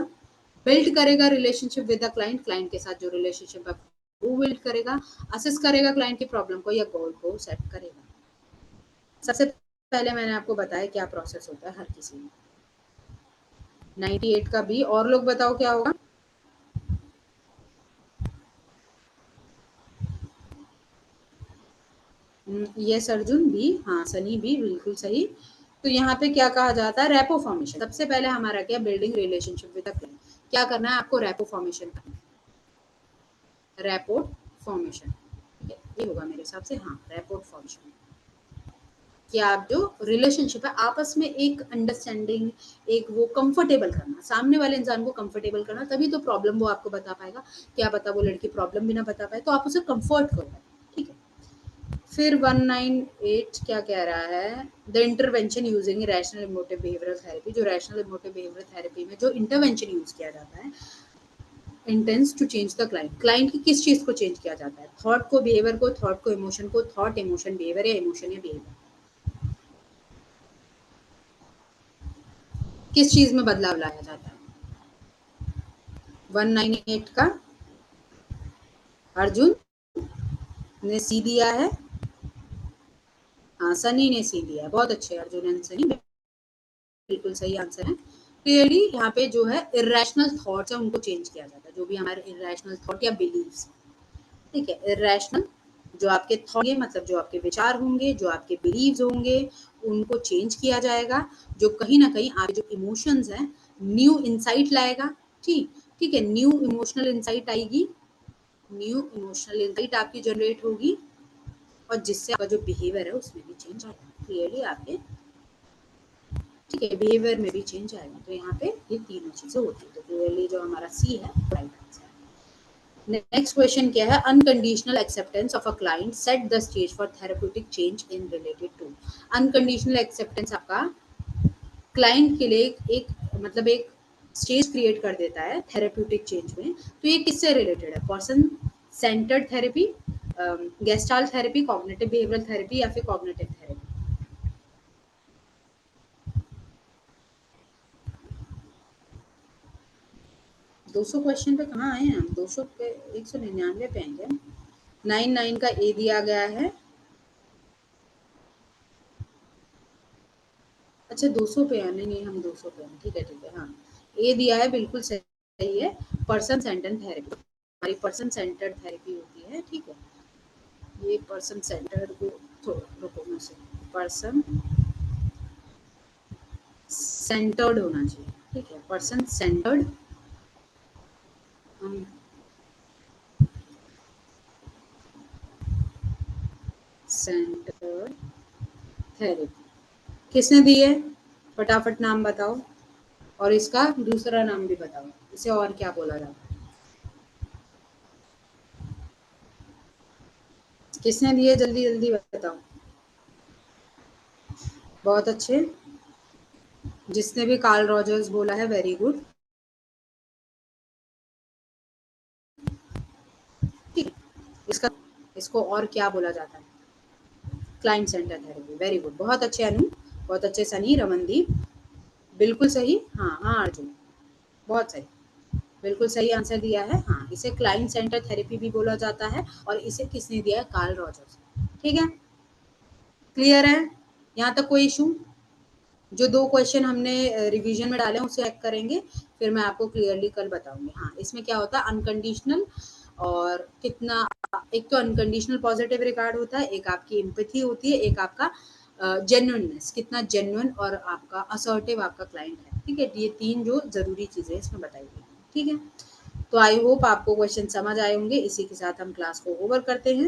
बिल्ड करेगा relationship with the client, client के साथ जो रिलेशनशिप है वो बिल्ड करेगा, असेस करेगा क्लाइंट की प्रॉब्लम को या गोल को सेट करेगा। सबसे पहले मैंने आपको बताया क्या प्रोसेस होता है हर किसी में। 98 का भी, और लोग बताओ क्या होगा। यस अर्जुन भी, हाँ सनी भी, बिल्कुल सही। तो यहाँ पे क्या कहा जाता है, रैपो फॉर्मेशन। सबसे पहले हमारा क्या, building relationship with the client, क्या करना है आपको, रैपो फॉर्मेशन करना है, रैपोर्ट फॉर्मेशन। ठीक है, ये होगा मेरे हिसाब से, हाँ रैपोर्ट फॉर्मेशन, कि आप जो रिलेशनशिप है आपस में एक अंडरस्टैंडिंग, एक वो कंफर्टेबल करना, सामने वाले इंसान को कंफर्टेबल करना, तभी तो प्रॉब्लम वो आपको बता पाएगा। क्या पता वो लड़की प्रॉब्लम भी ना बता पाए, तो आप उसे कंफर्ट करो। ठीक है, फिर 198 क्या कह रहा है, the intervention using rational emotive behavioural therapy, जो रैशनल इमोटिव बिहेवियरल थेरेपी में जो इंटरवेंशन यूज किया जाता है, intends to change the client, client की किस चीज को चेंज किया जाता है, थॉट को, बिहेवियर को, थॉट को इमोशन को, थॉट इमोशन बिहेवियर, या इमोशन या बिहेवियर, किस चीज में बदलाव लाया जाता है। 198 का अर्जुन ने सी दिया है, हाँ सनी ने सी दिया है, बहुत अच्छे अर्जुन एंड सनी, बिल्कुल सही आंसर है। क्लियरली यहाँ पे जो है इरेशनल थॉट्स है उनको चेंज किया जाता है, जो भी हमारे इरेशनल थॉट या बिलीव्स, ठीक है, इरेशनल जो आपके थॉट, मतलब जो आपके विचार होंगे, जो आपके बिलीव्स होंगे, उनको चेंज किया जाएगा, जो कहीं ना कहीं आपके जो इमोशंस हैं न्यू इंसाइट लाएगा। ठीक है, न्यू इमोशनल इंसाइट आएगी, न्यू इमोशनल इंसाइट आपकी जनरेट होगी, और जिससे आपका जो बिहेवियर है उसमें भी चेंज आएगा। क्लियरली आपके, ठीक है, बिहेवियर में भी चेंज आएगा। तो यहाँ पे ये तीनों चीजें होती है, तो क्लियरली जो हमारा सी है राइट आंसर है। नेक्स्ट क्वेश्चन क्या है, unconditional acceptance of a client set the stage for therapeutic change in related to. Unconditional acceptance आपका क्लाइंट के लिए एक मतलब एक स्टेज क्रिएट कर देता है थेरेप्यूटिक चेंज में। तो ये किससे रिलेटेड है, person centred therapy, gestalt therapy, cognitive behavioural therapy, या फिर कॉग्निटिव थेरेपी। 200 क्वेश्चन पे कहाँ आए हैं हम, 200 पे 199 पे आएंगे। 99 का ए दिया गया है, अच्छा 200 पे आने, नहीं हम 200 पे हैं, ठीक है हाँ, ए दिया है बिल्कुल सही है, पर्सन सेंटर्ड थेरेपी, हमारी पर्सन सेंटर्ड थेरेपी होती है। ठीक है, ये पर्सन सेंटर्ड को थोड़ा रुको मैं से, पर्सन सेंटर्ड होना चाहिए। ठीक है, पर्सन सेंटर्ड सेंटर्ड थेरेपी किसने दी है, फटाफट नाम बताओ, और इसका दूसरा नाम भी बताओ, इसे और क्या बोला जाता है, किसने दिए, जल्दी जल्दी बताओ। बहुत अच्छे, जिसने भी कार्ल रॉजर्स बोला है वेरी गुड। ठीक, इसका इसको और क्या बोला जाता है, client centre therapy. Very good, बहुत अच्छे अनु, बहुत अच्छे सनी, रमनदीप, बिल्कुल सही। हाँ अर्जुन, बहुत सही, बिल्कुल सही आंसर दिया है। हाँ, इसे क्लाइंट सेंटर थेरेपी भी बोला जाता है और इसे किसने दिया है? Karl Rogers. ठीक है, क्लियर है यहाँ तक? कोई इशू? जो 2 क्वेश्चन हमने रिवीजन में डाले हैं उसे चेक करेंगे, फिर मैं आपको क्लियरली कल बताऊंगी। हाँ, इसमें क्या होता है अनकंडीशनल और कितना, एक तो अनकंडीशनल पॉजिटिव रिगार्ड होता है, एक आपकी एम्पैथी होती है, एक आपका जेन्युइननेस, कितना जेन्युइन और आपका असर्टिव आपका क्लाइंट है। ठीक है, ये 3 जो जरूरी चीजें इसमें बताई गई। ठीक है, तो आई होप आपको क्वेश्चन समझ आए होंगे। इसी के साथ हम क्लास को ओवर करते हैं।